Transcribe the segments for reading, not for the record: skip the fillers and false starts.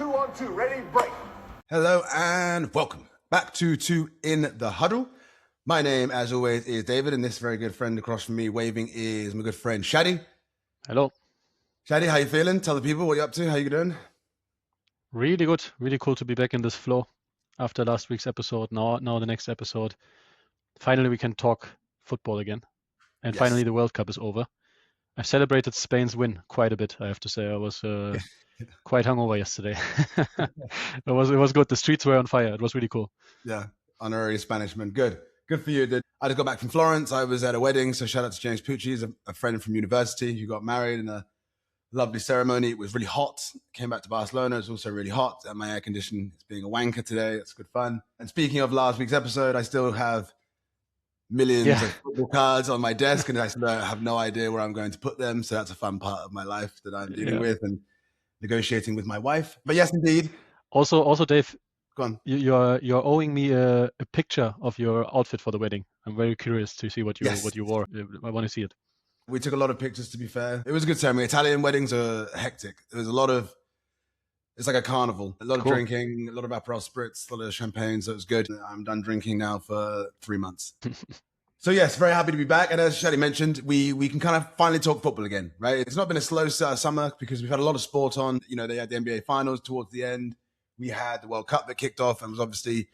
on two. Ready, break. Hello and welcome back to Two in the Huddle. My name, as always, is David, and this very good friend across from me waving is my good friend Shadi. Hello. Shadi, how you feeling? Tell the people what you're up to. How you doing? Really good. Really cool to be back in this flow after last week's episode. Now the next episode. Finally, we can talk football again. And Yes. Finally, the World Cup is over. I celebrated Spain's win quite a bit, I have to say. I was quite hungover yesterday. It was good. The streets were on fire. It was really cool. Yeah, honorary Spanishman. Good for you, dude. I just got back from Florence. I was at a wedding, so shout out to James Pucci. He's a friend from university who got married in a lovely ceremony. It was really hot. Came back to Barcelona. It was also really hot. And my air condition is being a wanker today. It's good fun. And speaking of last week's episode, I still have millions of football cards on my desk, and I still have no idea where I'm going to put them. So that's a fun part of my life that I'm dealing with and negotiating with my wife. But yes, indeed. Also, Dave, go on. You're owing me a picture of your outfit for the wedding. I'm very curious to see what you wore. I want to see it. We took a lot of pictures, to be fair. It was a good ceremony. Italian weddings are hectic. There was it's like a carnival. A lot of drinking, a lot of Aperol spritz, a lot of champagne, so it was good. I'm done drinking now for 3 months. So yes, very happy to be back. And as Shadi mentioned, we can kind of finally talk football again, right? It's not been a slow summer because we've had a lot of sport on. You know, they had the NBA finals towards the end. We had the World Cup that kicked off and was obviously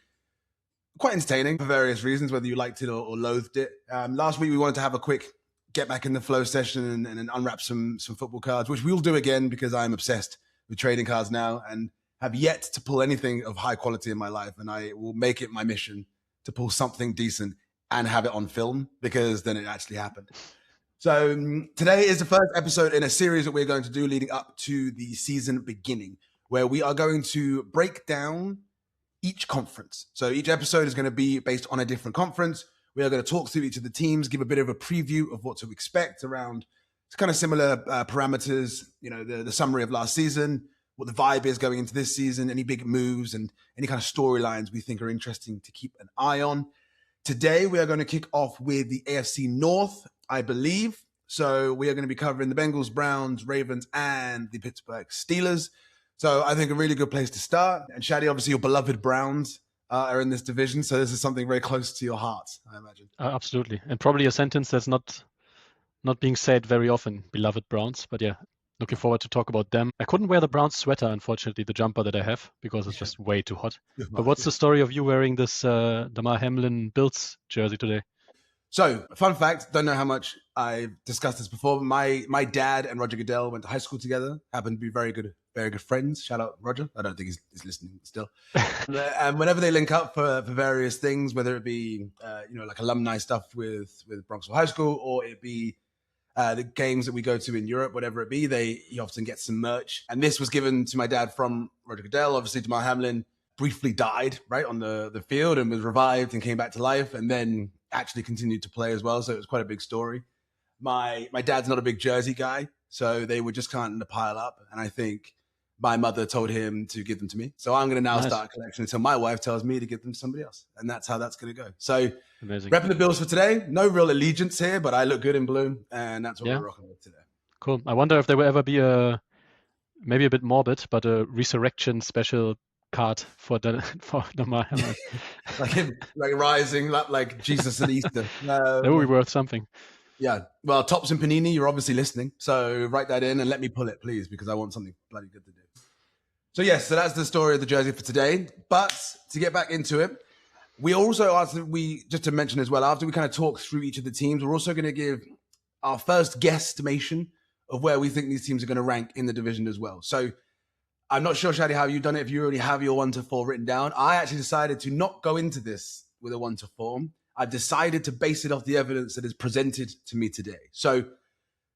quite entertaining for various reasons, whether you liked it or loathed it. Last week, we wanted to have a quick get back in the flow session and unwrap some football cards, which we'll do again because I'm obsessed with trading cards now and have yet to pull anything of high quality in my life. And I will make it my mission to pull something decent and have it on film because then it actually happened. So today is the first episode in a series that we're going to do leading up to the season beginning, where we are going to break down each conference. So each episode is going to be based on a different conference. We are going to talk through each of the teams, give a bit of a preview of what to expect around kind of similar parameters, you know, the summary of last season, what the vibe is going into this season, any big moves and any kind of storylines we think are interesting to keep an eye on. Today, we are going to kick off with the AFC North, I believe. So we are going to be covering the Bengals, Browns, Ravens, and the Pittsburgh Steelers. So I think a really good place to start. And Shadi, obviously your beloved Browns are in this division. So this is something very close to your heart, I imagine. Absolutely. And probably a sentence that's not being said very often, beloved Browns. But yeah, looking forward to talk about them. I couldn't wear the Browns sweater, unfortunately, the jumper that I have, because it's just way too hot. But what's the story of you wearing this Damar Hamlin Bills jersey today? So, fun fact, don't know how much I've discussed this before, but my dad and Roger Goodell went to high school together, happened to be very good friends. Shout out Roger. I don't think he's listening still. And whenever they link up for various things, whether it be, like alumni stuff with Bronxville High School, or it be the games that we go to in Europe, whatever it be, he often gets some merch. And this was given to my dad from Roger Goodell. Obviously, Damar Hamlin briefly died, right, on the field and was revived and came back to life and then actually continued to play as well. So it was quite a big story. My dad's not a big jersey guy, so they were just kind of pile up. And I think my mother told him to give them to me. So I'm going to now start a collection until my wife tells me to give them to somebody else. And that's how that's going to go. So repping the Bills for today. No real allegiance here, but I look good in blue. And that's what we're rocking with today. Cool. I wonder if there will ever be maybe a bit morbid, but a resurrection special card for Damar Hamlin. like him, like rising up like Jesus at Easter. That would be worth something. Yeah. Well, Tops and Panini, you're obviously listening. So write that in and let me pull it, please, because I want something bloody good to do. So yes, so that's the story of the jersey for today. But to get back into it, we also, just to mention as well, after we kind of talk through each of the teams, we're also going to give our first guesstimation of where we think these teams are going to rank in the division as well. So I'm not sure, Shadi, how you've done it, if you already have your 1 to 4 written down. I actually decided to not go into this with a 1 to 4. I've decided to base it off the evidence that is presented to me today. So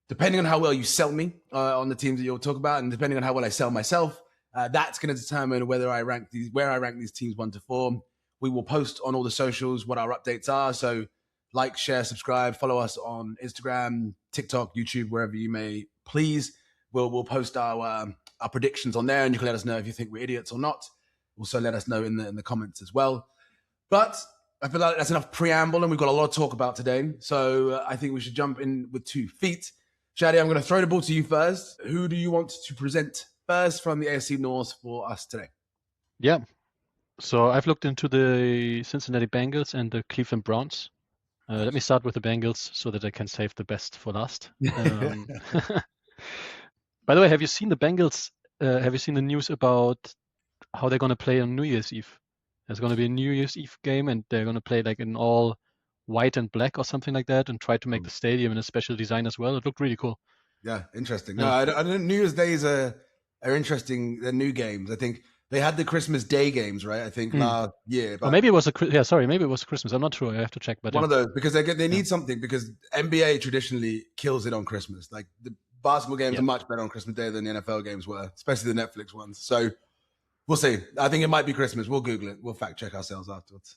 depending on how well you sell me on the teams that you'll talk about, and depending on how well I sell myself, that's going to determine where I rank these teams 1 to 4. We will post on all the socials what our updates are. So like, share, subscribe, follow us on Instagram, TikTok, YouTube, wherever you may please. We'll post our predictions on there, and you can let us know if you think we're idiots or not. Also let us know in the comments as well. But I feel like that's enough preamble, and we've got a lot to talk about today. So I think we should jump in with 2 feet. Shadi, I'm going to throw the ball to you first. Who do you want to present first from the AFC North for us today? Yeah. So I've looked into the Cincinnati Bengals and the Cleveland Browns. Let me start with the Bengals so that I can save the best for last. By the way, have you seen the Bengals? Have you seen the news about how they're going to play on New Year's Eve? There's going to be a New Year's Eve game, and they're going to play like in all white and black or something like that, and try to make the stadium in a special design as well. It looked really cool. Yeah, interesting. No, I don't. New Year's Days are interesting. They're new games. I think they had the Christmas Day games, right? I think last year. But or maybe it was maybe it was Christmas. I'm not sure. I have to check. But one of those, because they need something, because NBA traditionally kills it on Christmas. Like the basketball games are much better on Christmas Day than the NFL games were, especially the Netflix ones. So we'll see. I think it might be Christmas. We'll Google it. We'll fact check ourselves afterwards.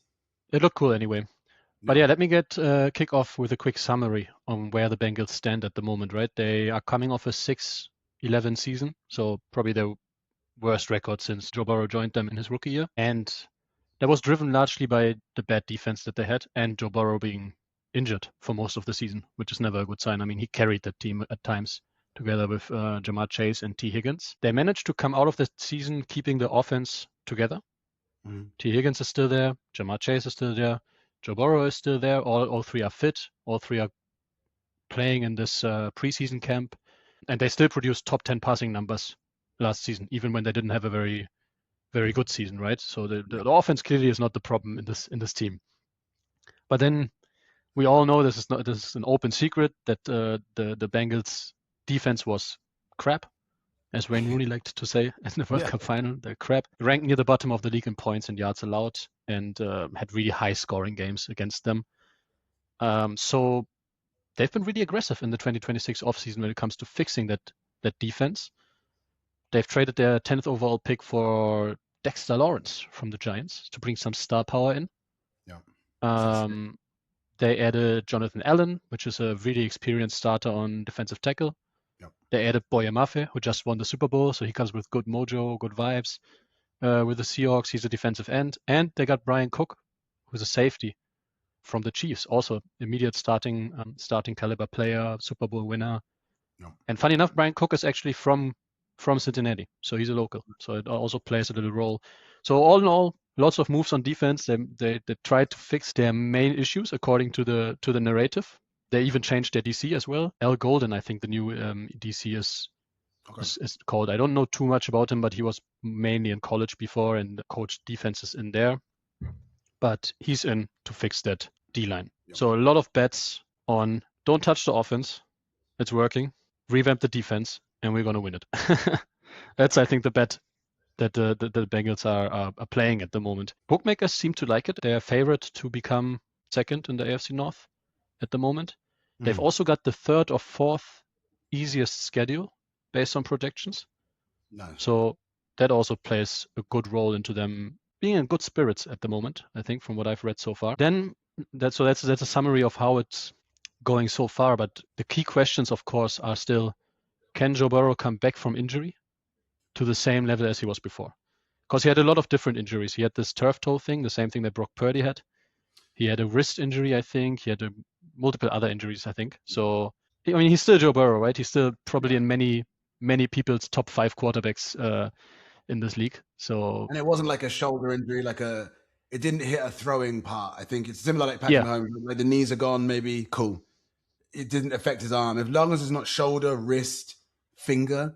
It looked cool anyway. But yeah, let me kick off with a quick summary on where the Bengals stand at the moment, right? They are coming off a 6-11 season, so probably their worst record since Joe Burrow joined them in his rookie year. And that was driven largely by the bad defense that they had and Joe Burrow being injured for most of the season, which is never a good sign. I mean, he carried that team at times together with Jamar Chase and T. Higgins. They managed to come out of the season keeping the offense together. T. Higgins is still there. Jamar Chase is still there. Joe Burrow is still there. All three are fit. All three are playing in this preseason camp. And they still produced top 10 passing numbers last season, even when they didn't have a very, very good season, right? So the offense clearly is not the problem in this team. But then we all know this is an open secret that the Bengals defense was crap, as Wayne Rooney liked to say in the World Cup final. They're crap. Ranked near the bottom of the league in points and yards allowed, and had really high scoring games against them. So they've been really aggressive in the 2026 offseason when it comes to fixing that defense. They've traded their 10th overall pick for Dexter Lawrence from the Giants to bring some star power in. They added Jonathan Allen, which is a really experienced starter on defensive tackle. They added Boye Mafe, who just won the Super Bowl, so he comes with good mojo, good vibes. With the Seahawks, he's a defensive end. And they got Brian Cook, who's a safety from the Chiefs, also immediate starting caliber player, Super Bowl winner. And funny enough, Brian Cook is actually from Cincinnati, so he's a local. So it also plays a little role. So all in all, lots of moves on defense. They tried to fix their main issues according to the narrative. They even changed their DC as well. Al Golden, I think the new DC is called. I don't know too much about him, but he was mainly in college before and coached defenses in there. But he's in to fix that D-line. So a lot of bets on don't touch the offense. It's working. Revamp the defense, and we're going to win it. That's, I think, the bet that the Bengals are playing at the moment. Bookmakers seem to like it. They are favored to become second in the AFC North at the moment. They've also got the third or fourth easiest schedule based on projections. So that also plays a good role into them being in good spirits at the moment, I think, from what I've read so far. Then that's a summary of how it's going so far. But the key questions, of course, are still, can Joe Burrow come back from injury to the same level as he was before? Because he had a lot of different injuries. He had this turf toe thing, the same thing that Brock Purdy had. He had a wrist injury, I think. He had multiple other injuries, I think. So, I mean, he's still Joe Burrow, right? He's still probably in many people's top 5 quarterbacks in this league. So, and it wasn't like a shoulder injury, it didn't hit a throwing part. I think it's similar like Patrick Mahomes, like the knees are gone, maybe cool. It didn't affect his arm. As long as it's not shoulder, wrist, finger,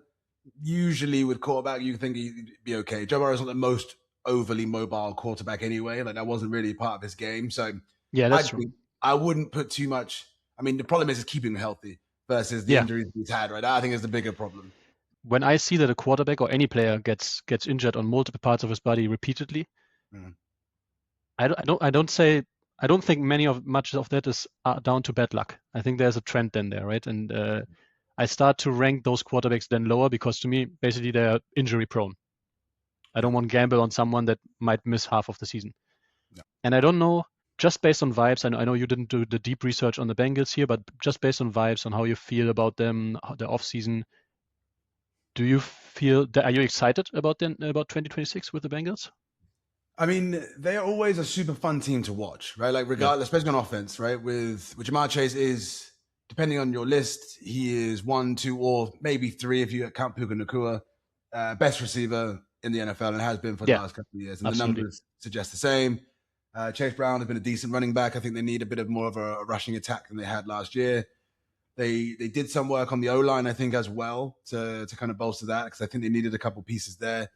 usually with quarterback, you think he'd be okay. Joe Burrow's not the most overly mobile quarterback anyway. Like that wasn't really part of his game. So yeah, that's true. I wouldn't put too much. I mean, the problem is keeping him healthy versus the injuries he's had, right? I think is the bigger problem. When I see that a quarterback or any player gets injured on multiple parts of his body repeatedly, I don't think much of that is down to bad luck. I think there's a trend then there, right? And I start to rank those quarterbacks then lower because to me, basically they're injury prone. I don't want to gamble on someone that might miss half of the season. And I don't know, just based on vibes, I know you didn't do the deep research on the Bengals here, but just based on vibes, on how you feel about them, the offseason, do you feel that, are you excited about 2026 with the Bengals? I mean, they're always a super fun team to watch, right? Like regardless, especially on offense, right? With Jamar Chase is, depending on your list, he is 1, 2, or maybe 3 if you count Puka Nacua best receiver in the NFL and has been for the last couple of years. And absolutely. the numbers suggest the same. Chase Brown has been a decent running back. I think they need a bit of more of a rushing attack than they had last year. They did some work on the O-line, I think, as well to kind of bolster that, because I think they needed a couple pieces there.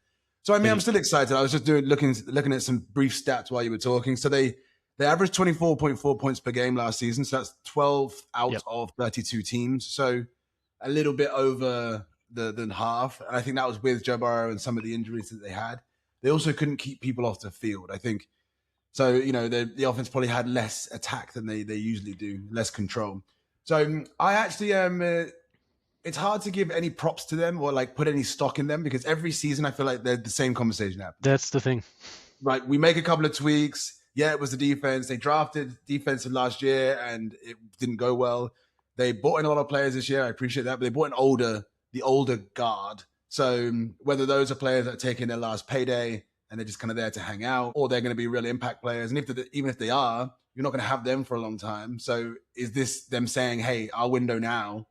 So, I mean, I'm still excited. I was just looking at some brief stats while you were talking. So they averaged 24.4 points per game last season. So that's 12 out of 32 teams. So a little bit over than half. And I think that was with Joe Burrow and some of the injuries that they had. They also couldn't keep people off the field, I think. So, you know, the offense probably had less attack than they usually do, less control. So I actually it's hard to give any props to them or like put any stock in them, because every season I feel like they're the same conversation happens. That's the thing. Right. We make a couple of tweaks. Yeah, it was the defense. They drafted defensive last year and it didn't go well. They bought in a lot of players this year. I appreciate that. But they bought the older guard. So whether those are players that are taking their last payday and they're just kind of there to hang out, or they're going to be real impact players. And even if they are, you're not going to have them for a long time. So is this them saying, hey, our window now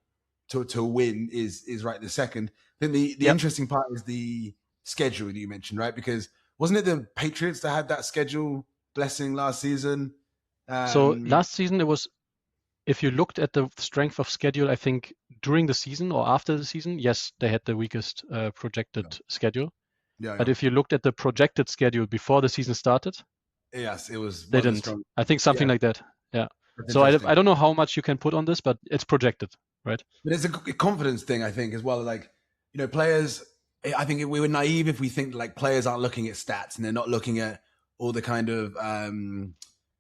to win is right this second? I think the interesting part is the schedule that you mentioned, right? Because wasn't it the Patriots that had that schedule blessing last season? So last season, it was, if you looked at the strength of schedule, I think during the season or after the season, yes, they had the weakest projected schedule. But if you looked at the projected schedule before the season started, yes, it was. They didn't. I think something like that. Yeah. So I don't know how much you can put on this, but it's projected, right? But it's a confidence thing, I think, as well. Like, you know, players, I think we were naive if we think like players aren't looking at stats and they're not looking at all the kind of,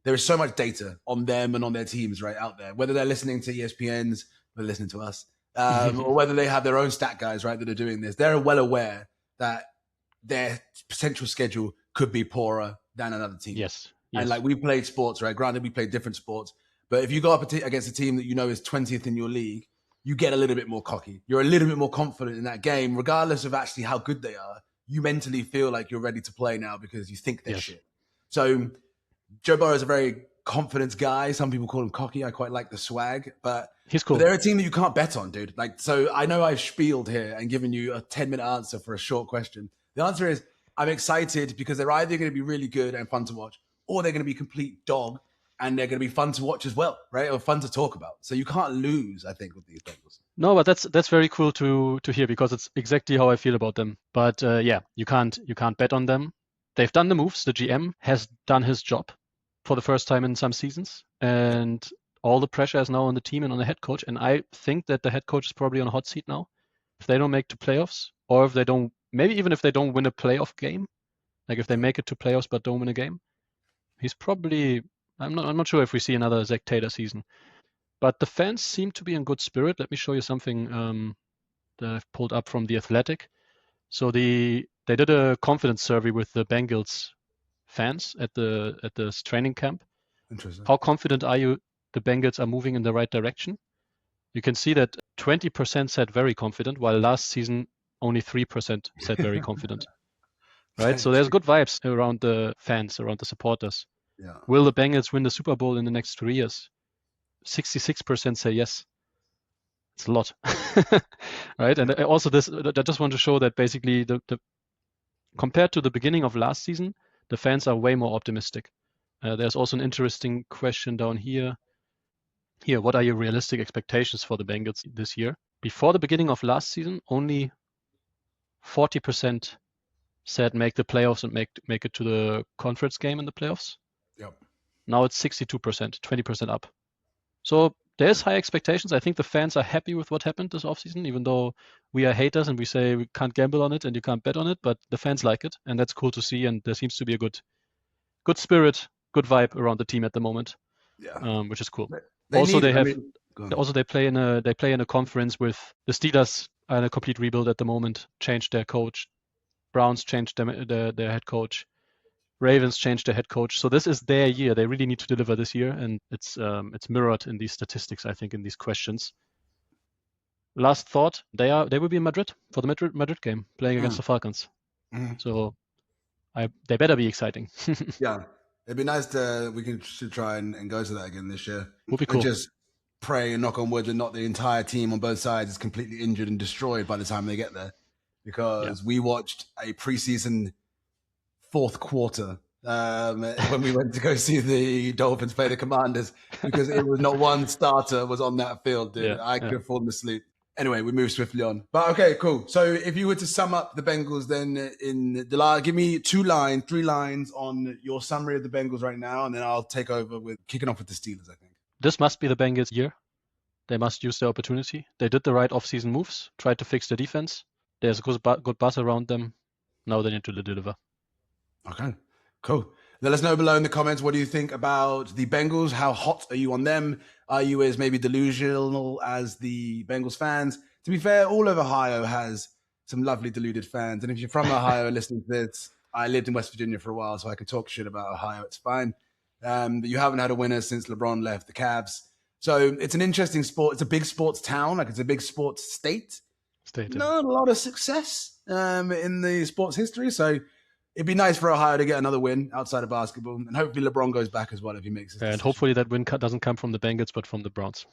there is so much data on them and on their teams right out there, whether they're listening to ESPN's, they're listening to us, or whether they have their own stat guys, right, that are doing this. They're well aware that their potential schedule could be poorer than another team. Yes. And like we played sports, right? Granted, we played different sports, but if you go up against a team that you know is 20th in your league, you get a little bit more cocky. You're a little bit more confident in that game, regardless of actually how good they are. You mentally feel like you're ready to play now because you think they're shit. So Joe Burrow is a very confident guy. Some people call him cocky. I quite like the swag, but he's cool. But they're a team that you can't bet on, dude. Like, so I know I've spieled here and given you a 10-minute answer for a short question. The answer is I'm excited because they're either going to be really good and fun to watch, or they're going to be complete dog and they're going to be fun to watch as well, right? Or fun to talk about. So you can't lose, I think, with these Bengals. No, but that's very cool to hear, because it's exactly how I feel about them. But yeah, you can't bet on them. They've done the moves. The GM has done his job for the first time in some seasons, and all the pressure is now on the team and on the head coach. And I think that the head coach is probably on a hot seat now. If they don't make the playoffs, or if they don't, maybe even if they don't win a playoff game, like if they make it to playoffs but don't win a game, he's probably, I'm not sure if we see another Zach Taylor season. But the fans seem to be in good spirit. Let me show you something that I've pulled up from The Athletic. So they did a confidence survey with the Bengals fans at the training camp. Interesting. How confident are you the Bengals are moving in the right direction? You can see that 20% said very confident, while last season only 3% said very confident. Right? So there's good vibes around the fans, around the supporters. Yeah. Will the Bengals win the Super Bowl in the next 3 years? 66% say yes. It's a lot. Right? And also this, I just want to show that basically the compared to the beginning of last season, the fans are way more optimistic. There's also an interesting question down here. Here, what are your realistic expectations for the Bengals this year? Before the beginning of last season, only 40% said make the playoffs and make it to the conference game in the playoffs. Yep. Now it's 62%, 20% up. So there's high expectations. I think the fans are happy with what happened this offseason, even though we are haters and we say we can't gamble on it and you can't bet on it, but the fans like it, and that's cool to see. And there seems to be a good spirit, good vibe around the team at the moment. Yeah. Which is cool. They play in a conference with the Steelers are in a complete rebuild at the moment. Changed their coach. Browns changed their head coach. Ravens changed their head coach. So this is their year. They really need to deliver this year, and it's mirrored in these statistics, I think, in these questions. Last thought: they will be in Madrid for the Madrid game, playing against the Falcons. So they better be exciting. Yeah. It'd be nice should try and go to that again this year. Would be cool. And just pray and knock on wood that not the entire team on both sides is completely injured and destroyed by the time they get there. because we watched a preseason fourth quarter when we went to go see the Dolphins play the Commanders, because it was not one starter was on that field, dude. I could have fallen asleep. Anyway, we move swiftly on. But okay, cool. So if you were to sum up the Bengals then in Delar, give me 3 lines on your summary of the Bengals right now, and then I'll take over with kicking off with the Steelers, I think. This must be the Bengals' year. They must use their opportunity. They did the right off-season moves, tried to fix the defense. There's a good buzz around them. Now they need to deliver. Okay, cool. Let us know below in the comments, what do you think about the Bengals? How hot are you on them? Are you as maybe delusional as the Bengals fans? To be fair, all of Ohio has some lovely deluded fans. And if you're from Ohio and listening to this, I lived in West Virginia for a while, so I can talk shit about Ohio. It's fine. But you haven't had a winner since LeBron left the Cavs. So it's an interesting sport. It's a big sports town. Like, it's a big sports state. Not a lot of success in the sports history. So it'd be nice for Ohio to get another win outside of basketball. And hopefully LeBron goes back as well if he makes it. And hopefully that win doesn't come from the Bengals, but from the Browns.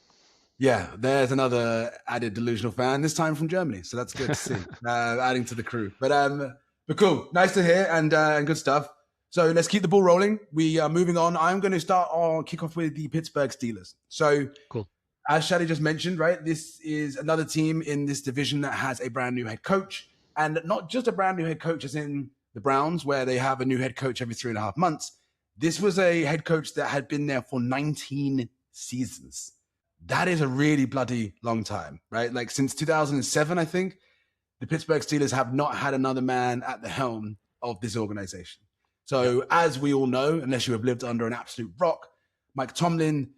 Yeah, there's another added delusional fan, this time from Germany. So that's good to see, adding to the crew. But cool. Nice to hear and good stuff. So let's keep the ball rolling. We are moving on. I'm going to start on kickoff with the Pittsburgh Steelers. So cool. As Shadi just mentioned, right, this is another team in this division that has a brand new head coach. And not just a brand new head coach as in the Browns, where they have a new head coach every 3.5 months. This was a head coach that had been there for 19 seasons. That is a really bloody long time, right? Like, since 2007, I think, the Pittsburgh Steelers have not had another man at the helm of this organization. So as we all know, unless you have lived under an absolute rock, Mike Tomlin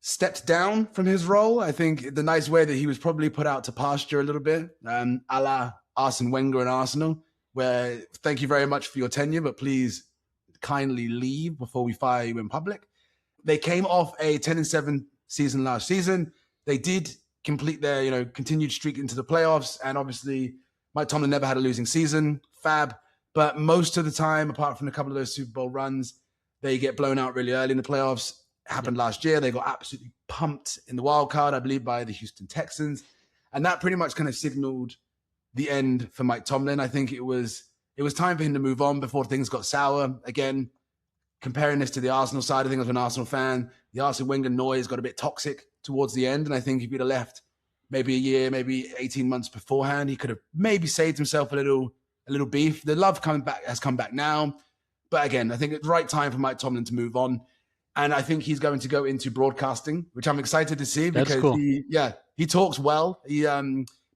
stepped down from his role. I think the nice way that he was probably put out to pasture a little bit, a la Arsene Wenger and Arsenal, where thank you very much for your tenure, but please kindly leave before we fire you in public. They came off a 10-7 season last season. They did complete their, continued streak into the playoffs. And obviously Mike Tomlin never had a losing season. Fab. But most of the time, apart from a couple of those Super Bowl runs, they get blown out really early in the playoffs. Happened last year. They got absolutely pumped in the wild card, I believe, by the Houston Texans. And that pretty much kind of signaled the end for Mike Tomlin. I think it was time for him to move on before things got sour. Again, comparing this to the Arsenal side, I think as an Arsenal fan, the Arsene Wenger noise got a bit toxic towards the end. And I think if he'd have left maybe a year, maybe 18 months beforehand, he could have maybe saved himself a little beef. The love has come back now. But again, I think it's the right time for Mike Tomlin to move on. And I think he's going to go into broadcasting, which I'm excited to see because cool. he talks well. He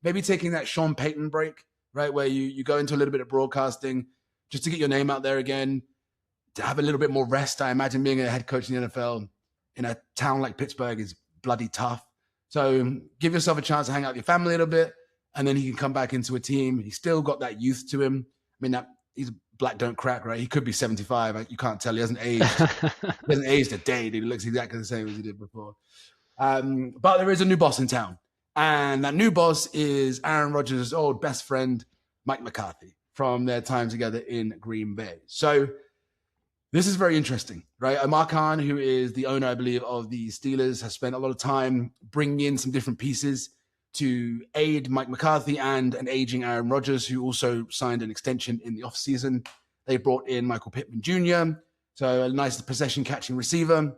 maybe taking that Sean Payton break, right, where you go into a little bit of broadcasting just to get your name out there again, to have a little bit more rest. I imagine being a head coach in the NFL in a town like Pittsburgh is bloody tough. So give yourself a chance to hang out with your family a little bit, and then he can come back into a team. He's still got that youth to him. I mean, he's black don't crack, right? He could be 75. You can't tell. He hasn't aged. He hasn't aged a day, dude. He looks exactly the same as he did before. But there is a new boss in town. And that new boss is Aaron Rodgers' old best friend, Mike McCarthy, from their time together in Green Bay. So this is very interesting, right? Amar Khan, who is the owner, I believe, of the Steelers, has spent a lot of time bringing in some different pieces to aid Mike McCarthy and an aging Aaron Rodgers, who also signed an extension in the offseason. They brought in Michael Pittman Jr., so a nice possession-catching receiver.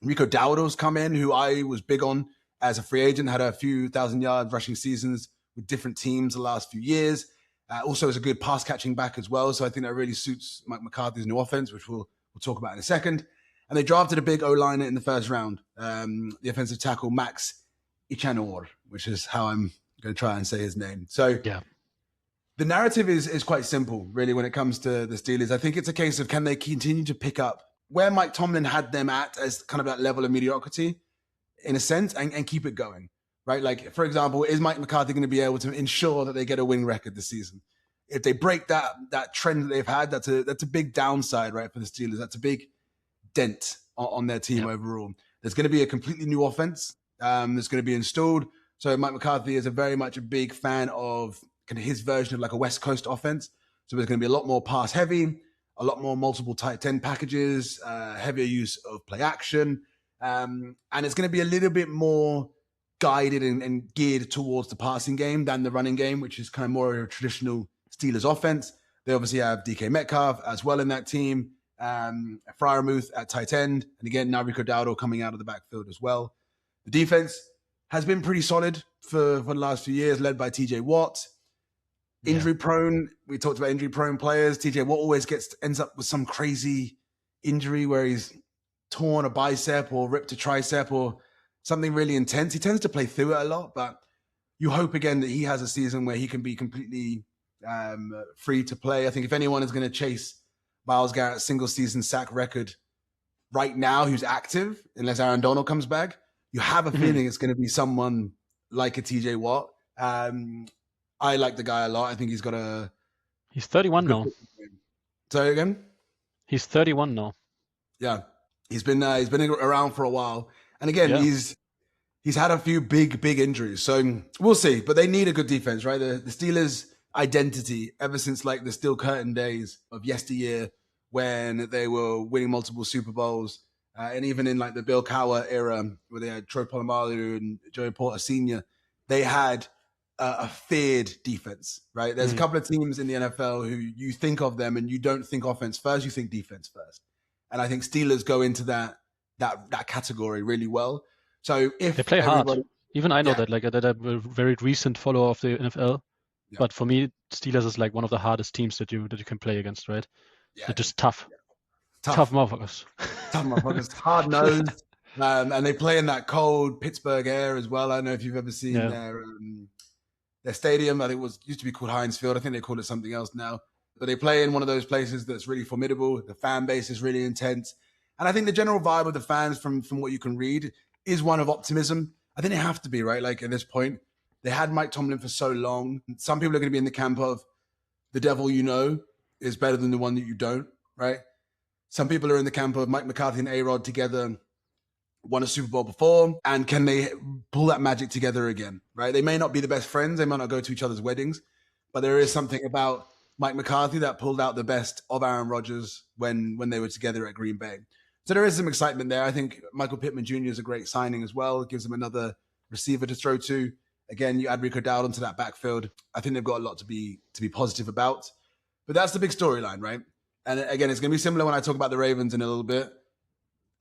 Rico Dowdle's come in, who I was big on as a free agent, had a few 1,000-yard rushing seasons with different teams the last few years. Also is a good pass-catching back as well, so I think that really suits Mike McCarthy's new offense, which we'll talk about in a second. And they drafted a big O-liner in the first round, the offensive tackle Max Ichanor, which is how I'm going to try and say his name. So the narrative is quite simple, really, when it comes to the Steelers. I think it's a case of, can they continue to pick up where Mike Tomlin had them at as kind of that level of mediocrity, in a sense, and keep it going, right? Like, for example, is Mike McCarthy going to be able to ensure that they get a win record this season? If they break that trend that they've had, that's a big downside, right, for the Steelers. That's a big dent on their team overall. There's going to be a completely new offense that's going to be installed. So Mike McCarthy is very much a big fan of kind of his version of like a West Coast offense. So there's going to be a lot more pass heavy, a lot more multiple tight end packages, heavier use of play action. And it's going to be a little bit more guided and geared towards the passing game than the running game, which is kind of more of a traditional Steelers offense. They obviously have DK Metcalf as well in that team, Freiermuth at tight end, and again, Rico Dowdle coming out of the backfield as well. The defense has been pretty solid for the last few years, led by TJ Watt. Injury prone, we talked about injury prone players. TJ Watt always ends up with some crazy injury where he's torn a bicep or ripped a tricep or something really intense. He tends to play through it a lot, but you hope again that he has a season where he can be completely free to play. I think if anyone is going to chase Myles Garrett's single season sack record right now who's active, unless Aaron Donald comes back, you have a feeling it's going to be someone like a TJ Watt. I like the guy a lot. I think he's got a... He's 31 now. Sorry again? He's 31 now. Yeah. He's been around for a while. And again, he's had a few big injuries. So we'll see. But they need a good defense, right? The Steelers' identity, ever since like the Steel Curtain days of yesteryear, when they were winning multiple Super Bowls, and even in like the Bill Cowher era, where they had Troy Polamalu and Joey Porter Sr., they had a feared defense, right? There's a couple of teams in the NFL who you think of them and you don't think offense first, you think defense first. And I think Steelers go into that category really well. So if they play hard, even I know that, like that I'm a very recent follower of the NFL. Yeah. But for me, Steelers is like one of the hardest teams that you can play against, right? Yeah, they're just tough. Tough motherfuckers. Tough motherfuckers. Hard nosed. And they play in that cold Pittsburgh air as well. I don't know if you've ever seen their stadium. I think it used to be called Heinz Field. I think they call it something else now. But they play in one of those places that's really formidable. The fan base is really intense. And I think the general vibe of the fans from what you can read is one of optimism. I think they have to be, right? Like at this point, they had Mike Tomlin for so long. Some people are going to be in the camp of the devil you know is better than the one that you don't, right? Some people are in the camp of Mike McCarthy and A-Rod together, won a Super Bowl before, and can they pull that magic together again, right? They may not be the best friends. They might not go to each other's weddings, but there is something about Mike McCarthy that pulled out the best of Aaron Rodgers when they were together at Green Bay. So there is some excitement there. I think Michael Pittman Jr. is a great signing as well. It gives them another receiver to throw to. Again, you add Rico Dowdle into that backfield. I think they've got a lot to be positive about. But that's the big storyline, right? And again, it's going to be similar when I talk about the Ravens in a little bit.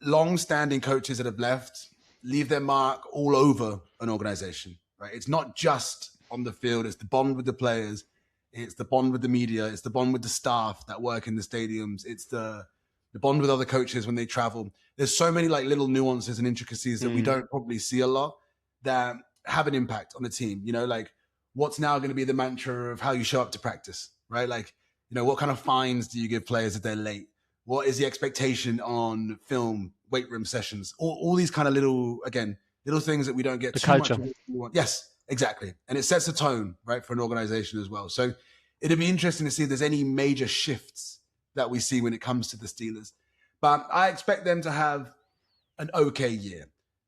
Long-standing coaches that have left leave their mark all over an organization, right? It's not just on the field. It's the bond with the players. It's the bond with the media. It's the bond with the staff that work in the stadiums. It's the bond with other coaches when they travel. There's so many like little nuances and intricacies that we don't probably see a lot that have an impact on the team. You know, like what's now going to be the mantra of how you show up to practice, right? Like, you know, what kind of fines do you give players if they're late? What is the expectation on film, weight room sessions? All these kind of little things that we don't get the too culture. Much. Yes, exactly. And it sets a tone, right, for an organization as well. So it'd be interesting to see if there's any major shifts that we see when it comes to the Steelers. But I expect them to have an okay year.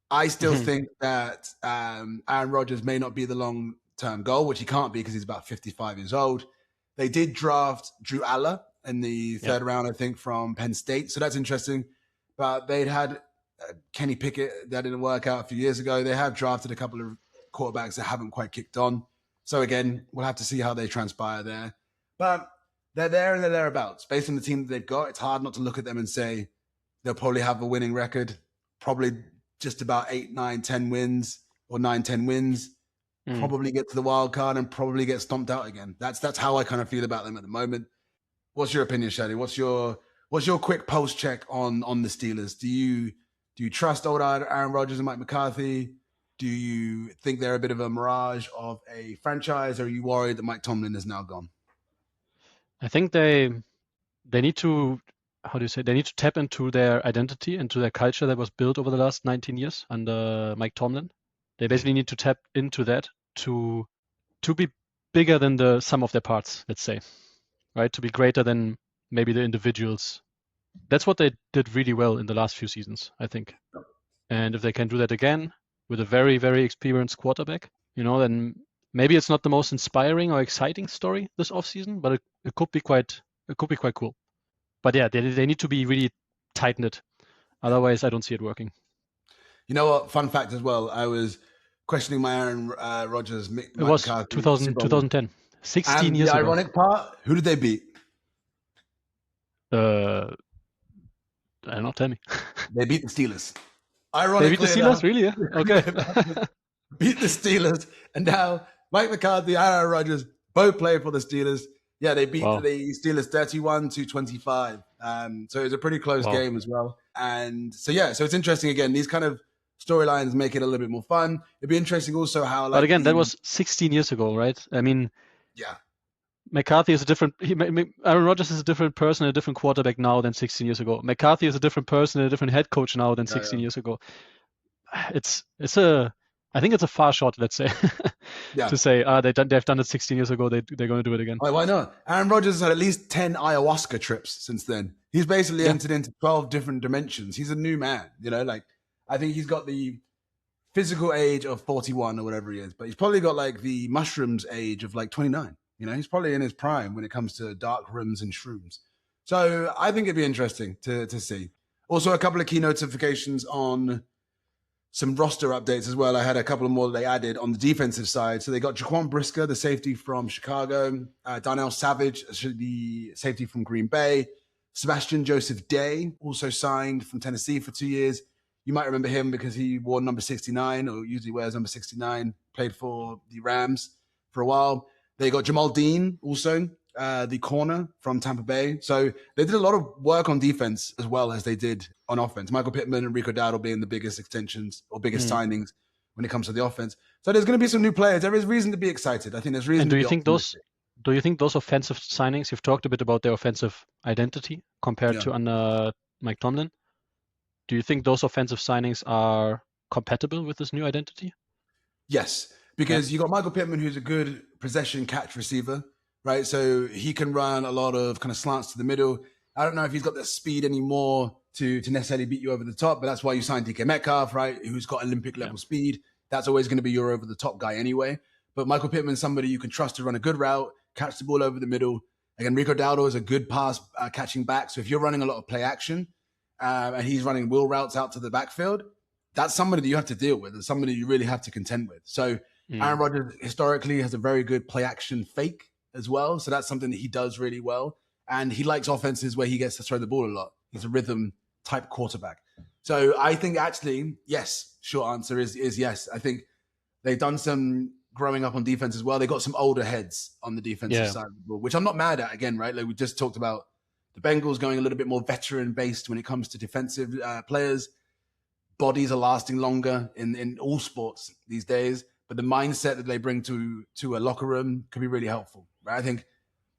I still think that Aaron Rodgers may not be the long-term goal, which he can't be because he's about 55 years old. They did draft Drew Aller in the third round, I think, from Penn State. So that's interesting. But they'd had Kenny Pickett. That didn't work out a few years ago. They have drafted a couple of quarterbacks that haven't quite kicked on. So again, we'll have to see how they transpire there. But they're there and they're thereabouts. Based on the team that they've got, it's hard not to look at them and say they'll probably have a winning record. Probably just about 8, 9, 10 wins or 9, 10 wins. Probably get to the wild card and probably get stomped out again. That's how I kind of feel about them at the moment. What's your opinion, Shadi? What's your quick pulse check on the Steelers? Do you trust old Aaron Rodgers and Mike McCarthy? Do you think they're a bit of a mirage of a franchise, or are you worried that Mike Tomlin is now gone? I think they need to, they need to tap into their identity, into their culture that was built over the last 19 years under Mike Tomlin. They basically need to tap into that to be bigger than the sum of their parts, let's say, right? To be greater than maybe the individuals. That's what they did really well in the last few seasons, I think. And if they can do that again with a very, very experienced quarterback, you know, then maybe it's not the most inspiring or exciting story this offseason, but it could be quite cool. But yeah, they need to be really tight-knit. Otherwise, I don't see it working. You know what? Fun fact as well. I was questioning my Aaron Rodgers, It Mike was McCarthy, 2010, 16 and the years ago. ironic part, who did they beat? I don't know, tell me. They beat the Steelers. They beat the Ironically Steelers, enough, really? Yeah? Okay. beat the Steelers, and now Mike McCarthy and Aaron Rodgers both play for the Steelers. Yeah, they beat Wow. the Steelers 31-25. So it was a pretty close game as well. And so it's interesting again. These kind of storylines make it a little bit more fun. It'd be interesting also how, like, but again, that was 16 years ago, right? I mean, yeah. McCarthy is a different. Aaron Rodgers is a different person, a different quarterback now than 16 years ago. McCarthy is a different person, a different head coach now than 16 years ago. I think it's a far shot, let's say, to say they've done it 16 years ago. They're going to do it again. Why not? Aaron Rodgers has had at least 10 ayahuasca trips since then. He's basically entered into 12 different dimensions. He's a new man, like I think he's got the physical age of 41 or whatever he is, but he's probably got like the mushrooms age of like 29. He's probably in his prime when it comes to dark rooms and shrooms. So I think it'd be interesting to see. Also, a couple of key notifications on some roster updates as well. I had a couple of more that they added on the defensive side. So they got Jaquan Brisker, the safety from Chicago, Darnell Savage, the safety from Green Bay, Sebastian Joseph Day, also signed from Tennessee for 2 years. You might remember him because he wore number 69, or usually wears number 69, played for the Rams for a while. They got Jamal Dean, also the corner from Tampa Bay. So they did a lot of work on defense as well as they did on offense. Michael Pittman and Rico Dowdle being the biggest extensions or biggest signings when it comes to the offense. So there's going to be some new players. There is reason to be excited. I think there's reason. And do you think those offensive signings? You've talked a bit about their offensive identity compared to under Mike Tomlin. Do you think those offensive signings are compatible with this new identity? Yes, because you got Michael Pittman, who's a good possession catch receiver, right? So he can run a lot of kind of slants to the middle. I don't know if he's got the speed anymore to necessarily beat you over the top, but that's why you signed DK Metcalf, right? Who's got Olympic level speed. That's always going to be your over the top guy anyway. But Michael Pittman's somebody you can trust to run a good route, catch the ball over the middle. Again, Rico Dowdle is a good pass catching back. So if you're running a lot of play action and he's running wheel routes out to the backfield, that's somebody that you have to deal with. It's somebody you really have to contend with. So Aaron Rodgers historically has a very good play action fake as well. So that's something that he does really well. And he likes offenses where he gets to throw the ball a lot. He's a rhythm type quarterback. So I think actually, yes, short answer is yes. I think they've done some growing up on defense as well. They got some older heads on the defensive side of the ball, which I'm not mad at again, right? Like we just talked about the Bengals going a little bit more veteran based when it comes to defensive players. Bodies are lasting longer in all sports these days, but the mindset that they bring to a locker room can be really helpful, right? I think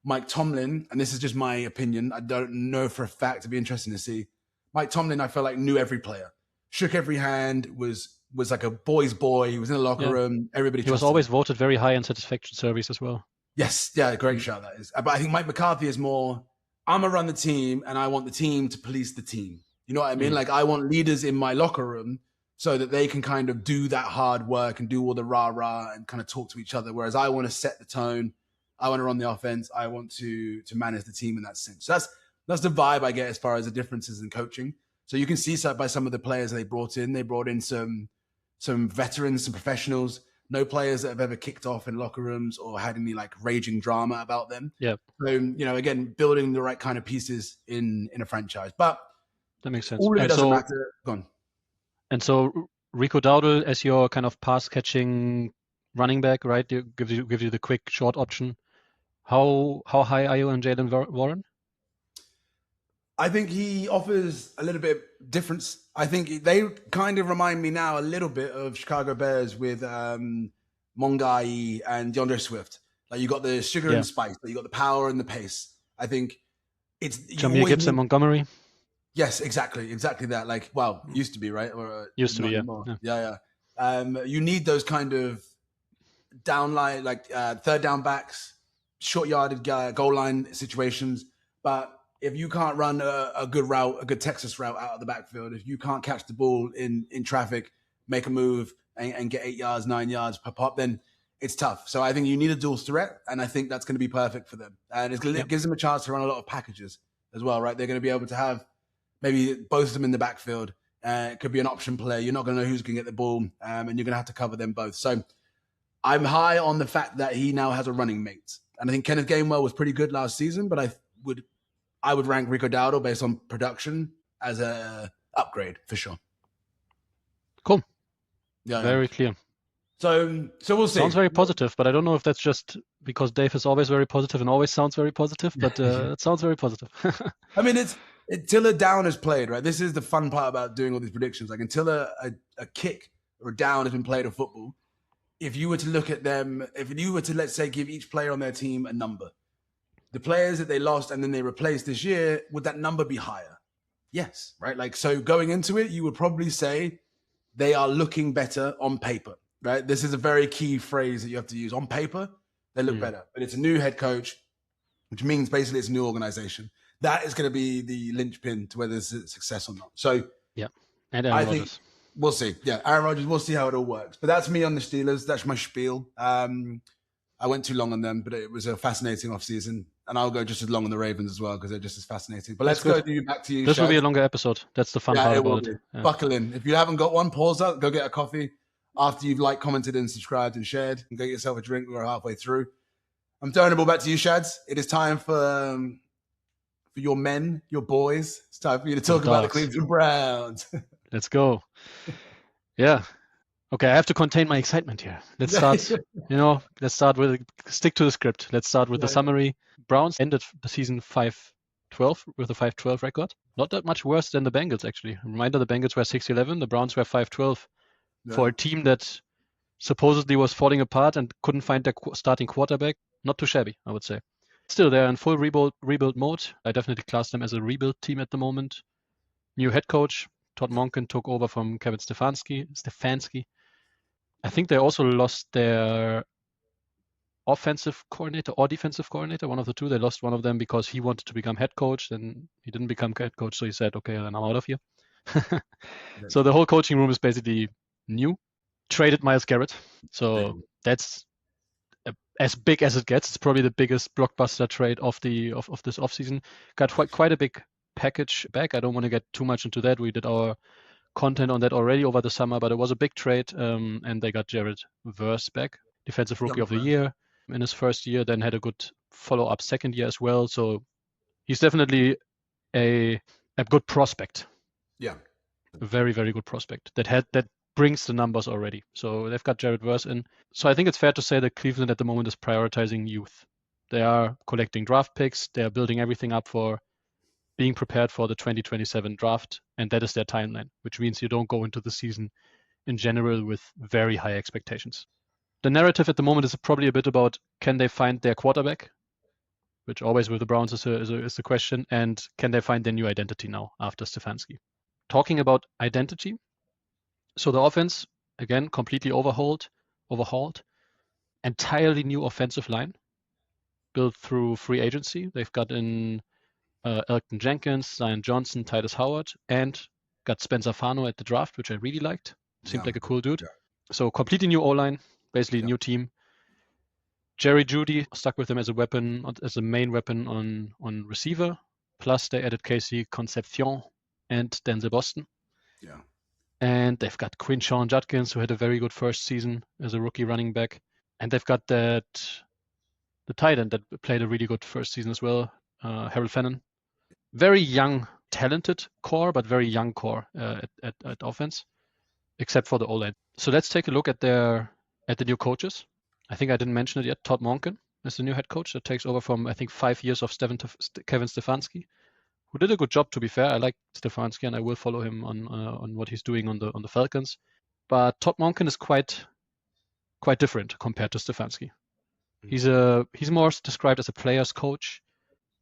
Mike Tomlin, and this is just my opinion, I don't know for a fact, it'd be interesting to see. Mike Tomlin, I feel like knew every player, shook every hand, was like a boy's boy. He was in the locker room. Everybody. He was always voted very high in satisfaction surveys as well. Yes, yeah, great shout that is. But I think Mike McCarthy is more, I'm gonna run the team, and I want the team to police the team. You know what I mean? Like I want leaders in my locker room so that they can kind of do that hard work and do all the rah-rah and kind of talk to each other. Whereas I want to set the tone. I want to run the offense. I want to manage the team in that sense. So that's the vibe I get as far as the differences in coaching. So you can see by some of the players they brought in. They brought in some veterans, some professionals, no players that have ever kicked off in locker rooms or had any like raging drama about them. Yeah. So, again, building the right kind of pieces in a franchise. But that makes sense. All of it doesn't matter. Go on. And so Rico Dowdle as your kind of pass catching running back, right? Gives you the quick short option. How high are you on Jaylen Warren? I think he offers a little bit of difference. I think they kind of remind me now a little bit of Chicago Bears with Mongai and DeAndre Swift. Like you got the sugar and spice, but you got the power and the pace. I think it's Jameer Gibbs and Montgomery. Yes, exactly that. Like, well, used to be, right? Or used to be, yeah. You need those kind of downline, like third down backs, short yarded goal line situations. But if you can't run a good route, a good Texas route out of the backfield, if you can't catch the ball in traffic, make a move and get 8 yards, 9 yards per pop, then it's tough. So I think you need a dual threat, and I think that's going to be perfect for them. And it gives them a chance to run a lot of packages as well, right? They're going to be able to have maybe both of them in the backfield It could be an option player. You're not going to know who's going to get the ball, and you're going to have to cover them both. So I'm high on the fact that he now has a running mate. And I think Kenneth Gainwell was pretty good last season, but I would rank Rico Dowdle based on production as a upgrade for sure. Cool. Yeah, very clear. So we'll see. Sounds very positive, but I don't know if that's just because Dave is always very positive and always sounds very positive, but it sounds very positive. I mean, until a down is played, right? This is the fun part about doing all these predictions. Like until a kick or a down has been played of football, if you were to look at them, if you were to, let's say, give each player on their team a number, the players that they lost and then they replaced this year, would that number be higher? Yes, right? Like, so going into it, you would probably say they are looking better on paper, right? This is a very key phrase that you have to use. On paper, they look better, but it's a new head coach, which means basically it's a new organization. That is going to be the linchpin to whether it's a success or not. So, yeah, and Aaron Rodgers. We'll see. Yeah, Aaron Rodgers, we'll see how it all works. But that's me on the Steelers. That's my spiel. I went too long on them, but it was a fascinating offseason. And I'll go just as long on the Ravens as well because they're just as fascinating. But let's go back to you, This Shad. will be a longer episode. That's the fun part about it. Yeah. Buckle in. If you haven't got one, pause that. Go get a coffee after you've commented and subscribed and shared. And go get yourself a drink. We're halfway through. I'm throwing the ball back to you, Shads. It is time for your men, your boys. It's time for you to talk about the Cleveland Browns. Let's go. Yeah. Okay, I have to contain my excitement here. Let's start, stick to the script. Let's start with the summary. Browns ended the season 5-12 with a 5-12 record. Not that much worse than the Bengals, actually. A reminder, the Bengals were 6-11. The Browns were 5-12 for a team that supposedly was falling apart and couldn't find their starting quarterback. Not too shabby, I would say. Still, they're in full rebuild mode. I definitely class them as a rebuild team at the moment. New head coach, Todd Monken, took over from Kevin Stefanski. I think they also lost their offensive coordinator or defensive coordinator, one of the two. They lost one of them because he wanted to become head coach. Then he didn't become head coach, so he said, okay, then I'm out of here. So the whole coaching room is basically new. Traded Myles Garrett. So that's as big as it gets. It's probably the biggest blockbuster trade of this offseason. Got quite a big package back. I don't want to get too much into that. We did our content on that already over the summer, but it was a big trade, and they got Jared Verse back, defensive rookie of the year in his first year, then had a good follow-up second year as well. So he's definitely a good prospect. Yeah. A very, very good prospect that brings the numbers already. So they've got Jared Verse in. So I think it's fair to say that Cleveland at the moment is prioritizing youth. They are collecting draft picks. They are building everything up for being prepared for the 2027 draft, and that is their timeline, which means you don't go into the season in general with very high expectations. The narrative at the moment is probably a bit about, can they find their quarterback, which always with the Browns is the question, and can they find their new identity now after Stefanski? Talking about identity, so the offense, again, completely overhauled, entirely new offensive line, built through free agency. They've got in Elgton Jenkins, Zion Johnson, Titus Howard, and got Spencer Fano at the draft, which I really liked. Seemed like a cool dude. Yeah. So completely new O-line, basically a new team. Jerry Jeudy stuck with them as a weapon, as a main weapon on receiver. Plus they added Casey Concepcion and Denzel Boston. Yeah. And they've got Quinshawn Judkins, who had a very good first season as a rookie running back. And they've got the tight end that played a really good first season as well, Harold Fannin. Very young, talented core, but very young core at offense, except for the O-line. So let's take a look at the new coaches. I think I didn't mention it yet. Todd Monken is the new head coach that takes over from, I think, 5 years of Kevin Stefanski, who did a good job, to be fair. I like Stefanski, and I will follow him on what he's doing on the Falcons. But Todd Monken is quite different compared to Stefanski. He's more described as a player's coach.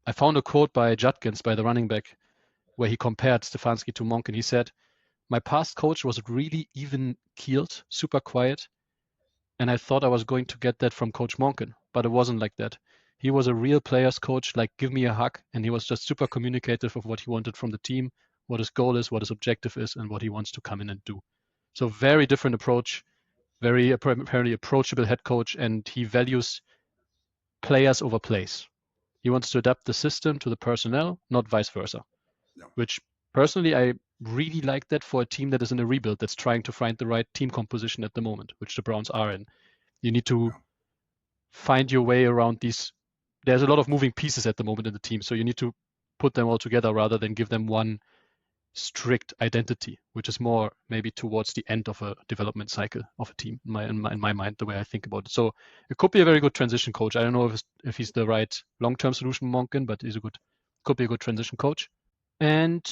I found a quote by Judkins, by the running back, where he compared Stefanski to Monken. He said, "My past coach was really even-keeled, super quiet, and I thought I was going to get that from Coach Monken, but it wasn't like that. He was a real player's coach, like give me a hug, and he was just super communicative of what he wanted from the team, what his goal is, what his objective is, and what he wants to come in and do. So very different approach, very apparently approachable head coach, and he values players over plays. He wants to adapt the system to the personnel, not vice versa. No. Which personally really like that for a team that is in a rebuild, that's trying to find the right team composition at the moment, which the Browns are in. You need to find your way around these. There's a lot of moving pieces at the moment in the team, so you need to put them all together rather than give them one strict identity, which is more maybe towards the end of a development cycle of a team in my mind, the way I think about it. So it could be a very good transition coach. I don't know if he's the right long-term solution, Monken, but could be a good transition coach. And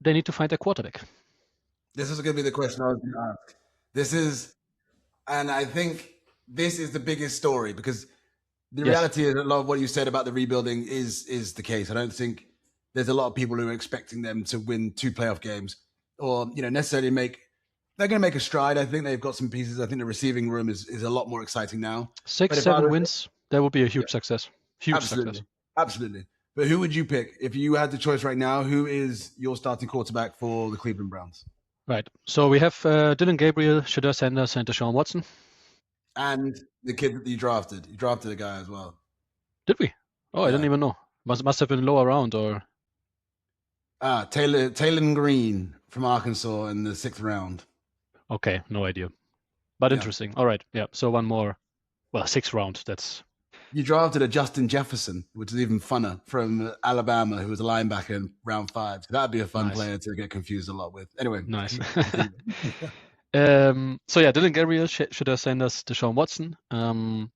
they need to find a quarterback. This is going to be the question I was going to ask. And I think this is the biggest story, because the reality is a lot of what you said about the rebuilding is the case. I don't think there's a lot of people who are expecting them to win 2 playoff games or, necessarily they're going to make a stride. I think they've got some pieces. I think the receiving room is a lot more exciting now. 6-7 wins, that would be a huge success. Absolutely. But who would you pick if you had the choice right now? Who is your starting quarterback for the Cleveland Browns? Right. So we have Dylan Gabriel, Shedeur Sanders, and Deshaun Watson. And the kid that you drafted. You drafted a guy as well. Did we? Oh, yeah. I didn't even know. Must have been lower round or... Taylor Green from Arkansas in the 6th round. Okay, no idea. But interesting. All right. Yeah. So one more. Well, 6th round. That's... You drafted a Justin Jefferson, which is even funner, from Alabama, who was a linebacker in round 5. So that'd be a fun player to get confused a lot with. Anyway. Nice. So yeah, Dylan Gabriel, Shedeur Sanders, Deshaun Watson. I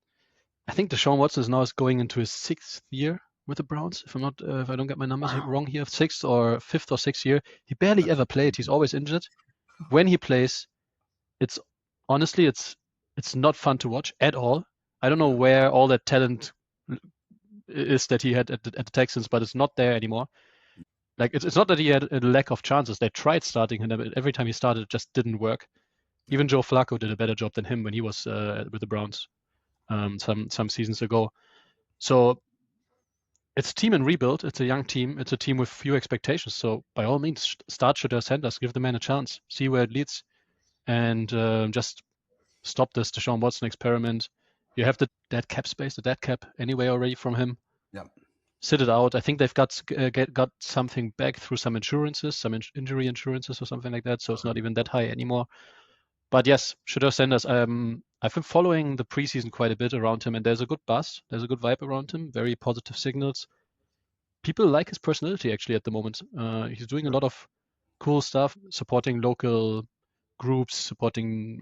think Deshaun Watson is now going into his 6th year with the Browns. If I don't get my numbers wrong here, 6th or 5th or 6th year. He barely ever played. He's always injured. When he plays, it's not fun to watch at all. I don't know where all that talent is that he had at the Texans, but it's not there anymore. Like it's not that he had a lack of chances. They tried starting him, but every time he started, it just didn't work. Even Joe Flacco did a better job than him when he was with the Browns some seasons ago. So it's a team in rebuild. It's a young team. It's a team with few expectations. So by all means, start Shedeur Sanders, give the man a chance, see where it leads, and just stop this Deshaun Watson experiment. You have the dead cap anyway already from him. Yeah. Sit it out. I think they've got something back through some insurances, some injury insurances or something like that. So it's not even that high anymore. But yes, Shedeur Sanders. I've been following the preseason quite a bit around him, and there's a good buzz. There's a good vibe around him. Very positive signals. People like his personality actually at the moment. He's doing a lot of cool stuff, supporting local groups, supporting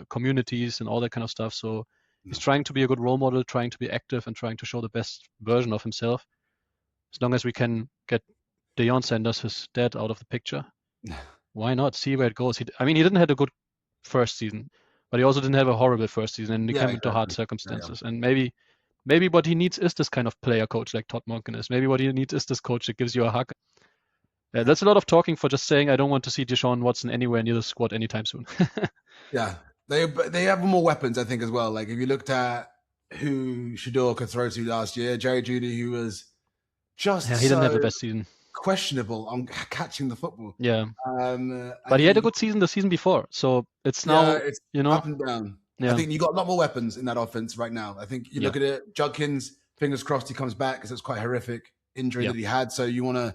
communities, and all that kind of stuff. So he's trying to be a good role model, trying to be active, and trying to show the best version of himself. As long as we can get Deion Sanders, his dad, out of the picture, why not? See where it goes. He didn't have a good first season, but he also didn't have a horrible first season, and he came into hard circumstances. And maybe what he needs is this kind of player coach like Todd Monken is. Maybe what he needs is this coach that gives you a hug. That's a lot of talking for just saying I don't want to see Deshaun Watson anywhere near the squad anytime soon. Yeah. They have more weapons, I think, as well. Like if you looked at who Shedeur could throw to last year, Jerry Jeudy, who was just he didn't have the best season. Questionable on catching the football. Yeah. But he had a good season the season before, so it's now it's up and down. Yeah. I think you got a lot more weapons in that offense right now. I think you look at it, Judkins, fingers crossed he comes back, because it's quite a horrific injury that he had. So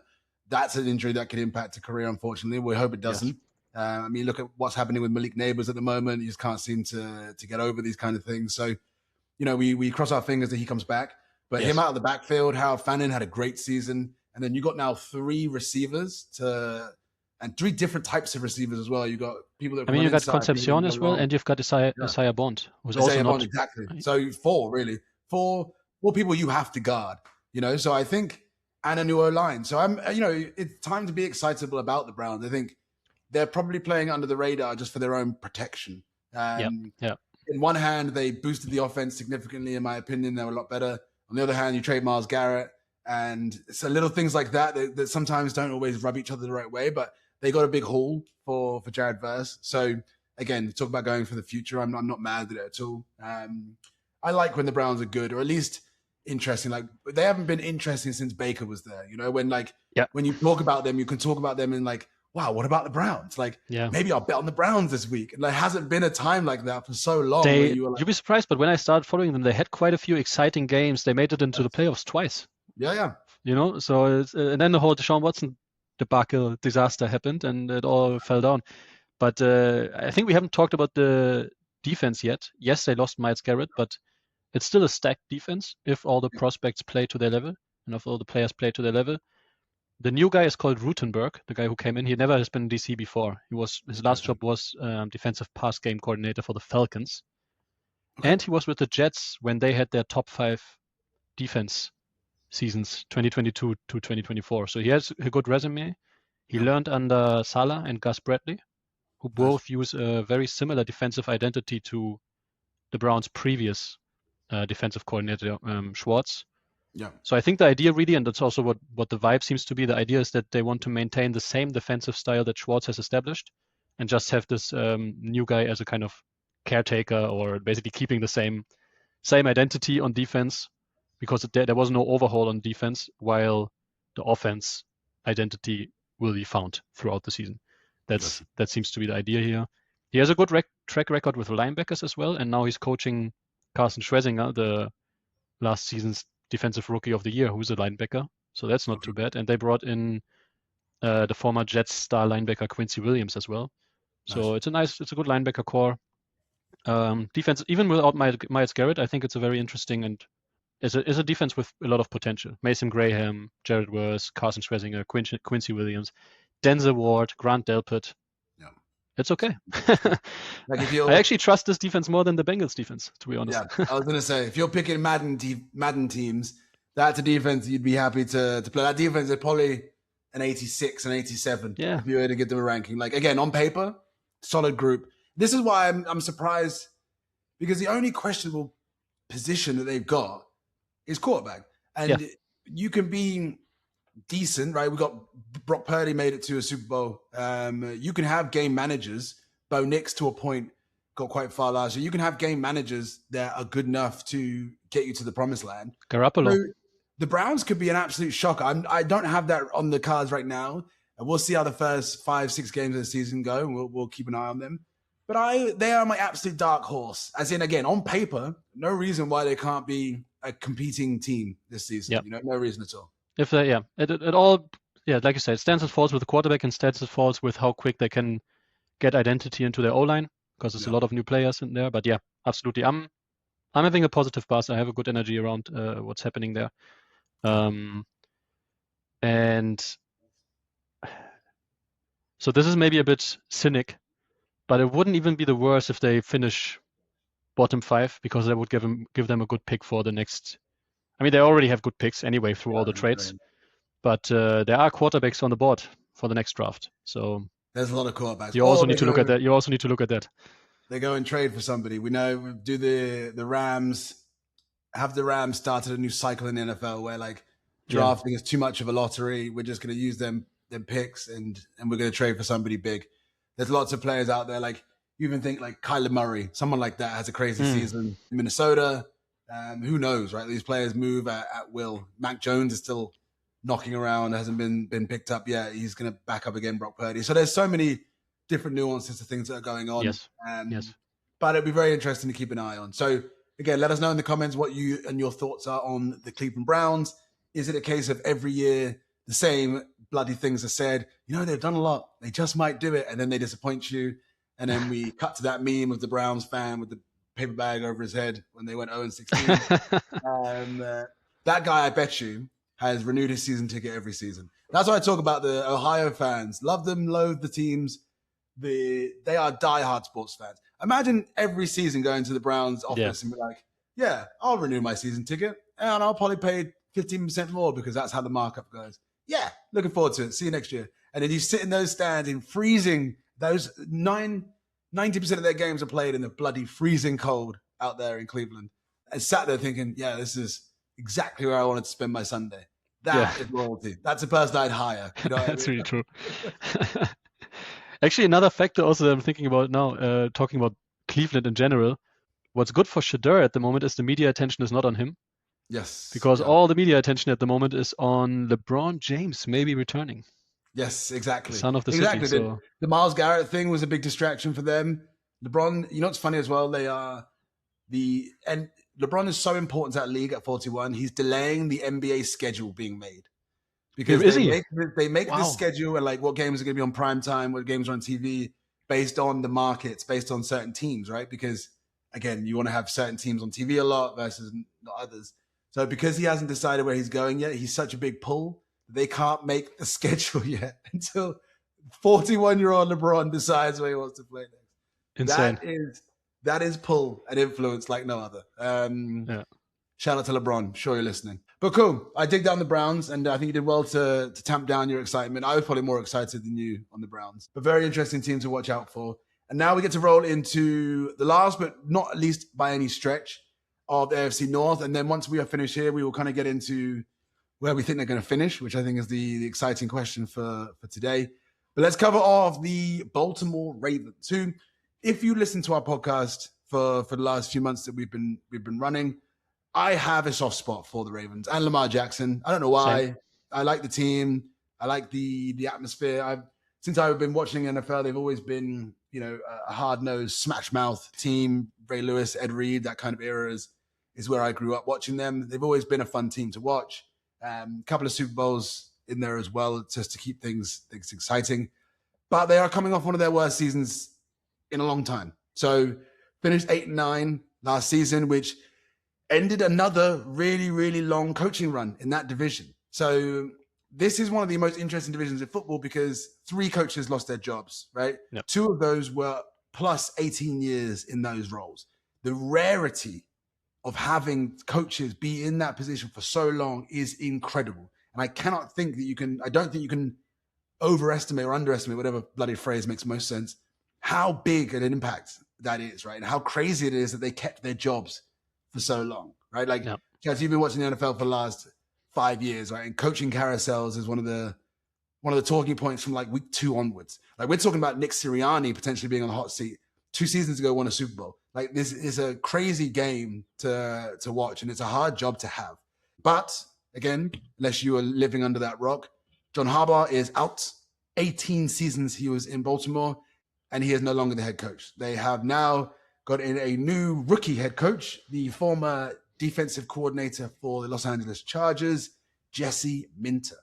that's an injury that could impact a career, unfortunately. We hope it doesn't. Yes. Look at what's happening with Malik Neighbors at the moment. He just can't seem to get over these kind of things. So, we cross our fingers that he comes back. But him out of the backfield, Howard Fannin had a great season. And then you got now 3 receivers and 3 different types of receivers as well. You got people that you got Concepcion as well, and you've got Isaiah Bond, who's also not exactly. So 4 really. 4 people you have to guard. So I think, and a new O-line. So it's time to be excitable about the Browns. I think they're probably playing under the radar just for their own protection. In one hand, they boosted the offense significantly. In my opinion, they were a lot better. On the other hand, you trade Myles Garrett. And so little things like that sometimes don't always rub each other the right way, but they got a big haul for Jared Verse. So again, talk about going for the future. I'm not mad at it at all. I like when the Browns are good, or at least interesting. Like they haven't been interesting since Baker was there. When you talk about them, you can talk about them in like, wow, what about the Browns? Like, maybe I'll bet on the Browns this week. And there hasn't been a time like that for so long. You'll be surprised, but when I started following them, they had quite a few exciting games. They made it into the playoffs twice. Yeah. So and then the whole Deshaun Watson debacle disaster happened and it all fell down. But I think we haven't talked about the defense yet. Yes, they lost Myles Garrett, but it's still a stacked defense if all the prospects play to their level and if all the players play to their level. The new guy is called Rutenberg, the guy who came in. He never has been in DC before. His last job was defensive pass game coordinator for the Falcons. Okay. And he was with the Jets when they had their top 5 defense seasons, 2022 to 2024. So he has a good resume. He learned under Salah and Gus Bradley, who both use a very similar defensive identity to the Browns' previous defensive coordinator, Schwartz. Yeah. So I think the idea really, and that's also what the vibe seems to be, the idea is that they want to maintain the same defensive style that Schwartz has established and just have this new guy as a kind of caretaker or basically keeping the same identity on defense because there was no overhaul on defense while the offense identity will be found throughout the season. That seems to be the idea here. He has a good track record with linebackers as well, and now he's coaching Carson Schwezinger, the last season's Defensive Rookie of the Year, who's a linebacker. So that's not too bad. And they brought in the former Jets star linebacker Quincy Williams as well. So it's a good linebacker core. Defense, even without Myles Garrett, I think it's a very interesting and is a defense with a lot of potential. Mason Graham, Jared Verse, Carson Schwezinger, Quincy Williams, Denzel Ward, Grant Delpit. Yeah. It's okay. I actually trust this defense more than the Bengals defense, to be honest. Yeah, I was going to say, if you're picking Madden teams, that's a defense you'd be happy to play. That defense is probably an 86, an 87 if you were to give them a ranking. Like, again, on paper, solid group. This is why I'm surprised, because the only questionable position that they've got is quarterback. And you can be decent, right? We got Brock Purdy made it to a Super Bowl. You can have game managers. Bo Nix, to a point, got quite far last year. You can have game managers that are good enough to get you to the promised land. Garoppolo. So the Browns could be an absolute shocker. I don't have that on the cards right now. And we'll see how the first 5-6 games of the season go. And we'll keep an eye on them. But they are my absolute dark horse. As in, again, on paper, no reason why they can't be a competing team this season. Yep. No reason at all. If they, it all, like you said, stands and falls with the quarterback and stands and falls with how quick they can get identity into their O-line, because there's a lot of new players in there. But absolutely. I'm having a positive buzz. I have a good energy around what's happening there. And so this is maybe a bit cynic, but it wouldn't even be the worst if they finish bottom 5, because that would give them a good pick for the next. I mean, they already have good picks anyway through all the trades, but there are quarterbacks on the board for the next draft. So there's a lot of quarterbacks. You also need to look at that. You also need to look at that. They go and trade for somebody. We know, do the Rams, have the Rams started a new cycle in the NFL where like drafting is too much of a lottery. We're just going to use them picks and we're going to trade for somebody big. There's lots of players out there. Like you even think like Kyler Murray, someone like that has a crazy season in Minnesota. Who knows, right? These players move at will. Mac Jones is still knocking around, hasn't been picked up yet. He's going to back up again Brock Purdy. So there's so many different nuances to things that are going on. Yes. But it'd be very interesting to keep an eye on. So again, let us know in the comments what you and your thoughts are on the Cleveland Browns. Is it a case of every year the same bloody things are said? They've done a lot. They just might do it. And then they disappoint you. And then we cut to that meme of the Browns fan with the paper bag over his head when they went 0-16. That guy, I bet you, has renewed his season ticket every season. That's why I talk about the Ohio fans. Love them, loathe the teams. They are diehard sports fans. Imagine every season going to the Browns office and be like, I'll renew my season ticket and I'll probably pay 15% more because that's how the markup goes. Yeah, looking forward to it. See you next year. And then you sit in those stands in freezing. Those 90% of their games are played in the bloody freezing cold out there in Cleveland. And sat there thinking, this is exactly where I wanted to spend my Sunday. That is loyalty. That's a person I'd hire. That's really true. Actually, another factor also that I'm thinking about now, talking about Cleveland in general, what's good for Shedeur at the moment is the media attention is not on him. Yes. Because all the media attention at the moment is on LeBron James maybe returning. Yes, exactly. The son of the city. So. The Myles Garrett thing was a big distraction for them. LeBron, what's funny as well? And LeBron is so important to that league at 41. He's delaying the NBA schedule being made. because Is they he? make Wow. this schedule and like what games are going to be on prime time, what games are on TV based on the markets, based on certain teams, right? Because again, you want to have certain teams on TV a lot versus not others. So because he hasn't decided where he's going yet, he's such a big pull. They can't make the schedule yet until 41-year-old LeBron decides where he wants to play next. Insane. That is pull and influence like no other. Yeah. Shout out to LeBron. Sure, you're listening. But cool. I dig down the Browns, and I think you did well to tamp down your excitement. I was probably more excited than you on the Browns. But very interesting team to watch out for. And now we get to roll into the last, but not least by any stretch, of the AFC North. And then once we are finished here, we will kind of get into where we think they're going to finish, which I think is the exciting question for today. But let's cover off the Baltimore Ravens, who, if you listen to our podcast for the last few months that we've been running, I have a soft spot for the Ravens and Lamar Jackson. I don't know why. Same. I like the team. I like the atmosphere. Since I've been watching NFL, they've always been, a hard-nosed, smash-mouth team. Ray Lewis, Ed Reed, that kind of era is where I grew up watching them. They've always been a fun team to watch. A couple of Super Bowls in there as well, just to keep things exciting. But they are coming off one of their worst seasons in a long time. So finished 8-9 last season, which ended another really, really long coaching run in that division. So this is one of the most interesting divisions in football because 3 coaches lost their jobs, right? Yep. 2 of those were plus 18 years in those roles. The rarity of having coaches be in that position for so long is incredible. And I don't think you can overestimate or underestimate, whatever bloody phrase makes most sense, how big an impact that is, right? And how crazy it is that they kept their jobs for so long, right? Like, Yep. Chaz, you've been watching the NFL for the last 5 years, right? And coaching carousels is one of the talking points from like week 2 onwards. Like, we're talking about Nick Sirianni potentially being on the hot seat. 2 seasons ago, won a Super Bowl. Like, this is a crazy game to watch, and it's a hard job to have. But again, unless you are living under that rock, John Harbaugh is out. 18 seasons he was in Baltimore, and he is no longer the head coach. They have now got in a new rookie head coach, the former defensive coordinator for the Los Angeles Chargers, Jesse Minter,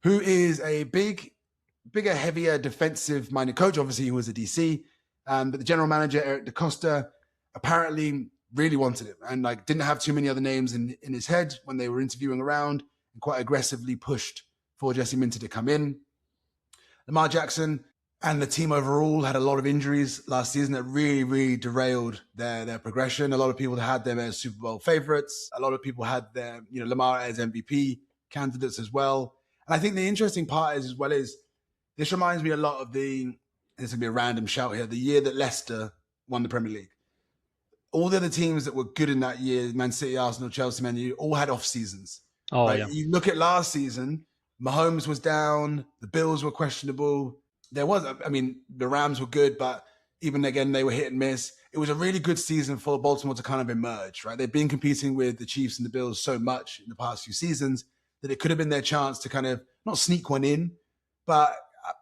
who is a bigger, heavier defensive-minded coach. Obviously, he was a DC, but the general manager, Eric DaCosta, apparently really wanted him and like didn't have too many other names in his head when they were interviewing around and quite aggressively pushed for Jesse Minter to come in. Lamar Jackson and the team overall had a lot of injuries last season that really, really derailed their progression. A lot of people had them as Super Bowl favorites. A lot of people had them, Lamar as MVP candidates as well. And I think the interesting part is this reminds me a lot of this will be a random shout here, the year that Leicester won the Premier League. All the other teams that were good in that year, Man City, Arsenal, Chelsea, Man U, all had off seasons. Oh, right? yeah. You look at last season, Mahomes was down, the Bills were questionable. The Rams were good, but even again, they were hit and miss. It was a really good season for Baltimore to kind of emerge, right? They've been competing with the Chiefs and the Bills so much in the past few seasons that it could have been their chance to kind of not sneak one in, but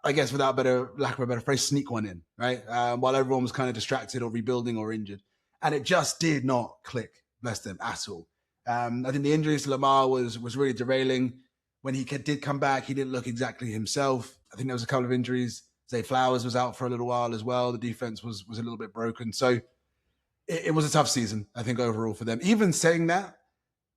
I guess without lack of a better phrase, sneak one in, right? While everyone was kind of distracted or rebuilding or injured. And it just did not click, bless them, at all. I think the injuries to Lamar was really derailing. When he did come back, he didn't look exactly himself. I think there was a couple of injuries. Zay Flowers was out for a little while as well. The defense was a little bit broken. So it was a tough season, I think, overall for them. Even saying that,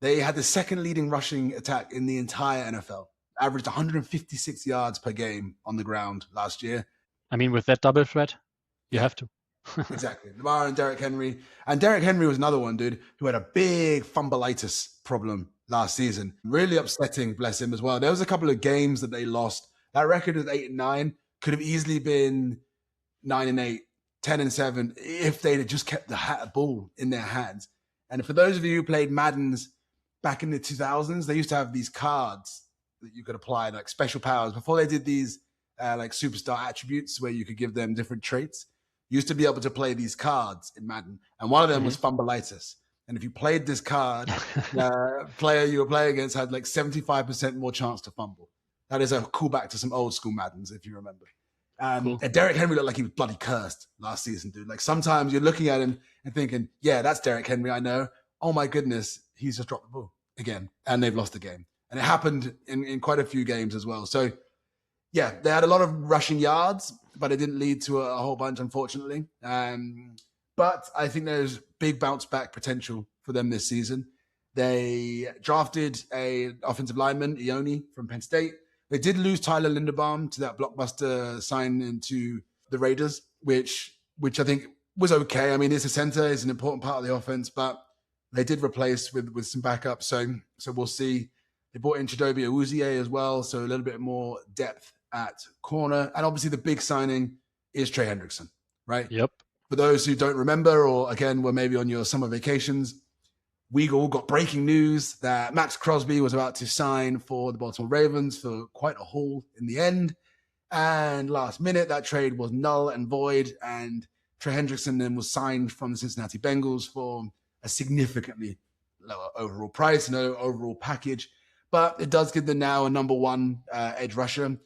they had the second leading rushing attack in the entire NFL. Averaged 156 yards per game on the ground last year. I mean, with that double threat, you have to. Exactly. Lamar and Derrick Henry. And Derrick Henry was another one, dude, who had a big fumbleitis problem last season. Really upsetting, bless him, as well. There was a couple of games that they lost. That record was 8-9. Could have easily been 9-8, 10-7 if they'd have just kept the ball in their hands. And for those of you who played Maddens back in the 2000s, they used to have these cards that you could apply, like special powers. Before they did these like superstar attributes where you could give them different traits, you used to be able to play these cards in Madden. And one of them was fumbleitis. And if you played this card, the player you were playing against had like 75% more chance to fumble. That is a callback to some old school Maddens, if you remember. Cool. And Derrick Henry looked like he was bloody cursed last season, dude. Like sometimes you're looking at him and thinking, yeah, that's Derrick Henry, I know. Oh my goodness, he's just dropped the ball again. And they've lost the game. And it happened in quite a few games as well. So, yeah, they had a lot of rushing yards, but it didn't lead to a whole bunch, unfortunately. But I think there's big bounce back potential for them this season. They drafted an offensive lineman, Ione, from Penn State. They did lose Tyler Linderbaum to that blockbuster sign into the Raiders, which I think was okay. I mean, it's a center, it's an important part of the offense, but they did replace with some backup. So we'll see. They brought in Chidobe Awuzie as well, so a little bit more depth at corner. And obviously the big signing is Trey Hendrickson, right? Yep. For those who don't remember, or again, were maybe on your summer vacations, we all got breaking news that Max Crosby was about to sign for the Baltimore Ravens for quite a haul in the end. And last minute, that trade was null and void. And Trey Hendrickson then was signed from the Cincinnati Bengals for a significantly lower overall price, no overall package. But it does give them now a number one edge rusher.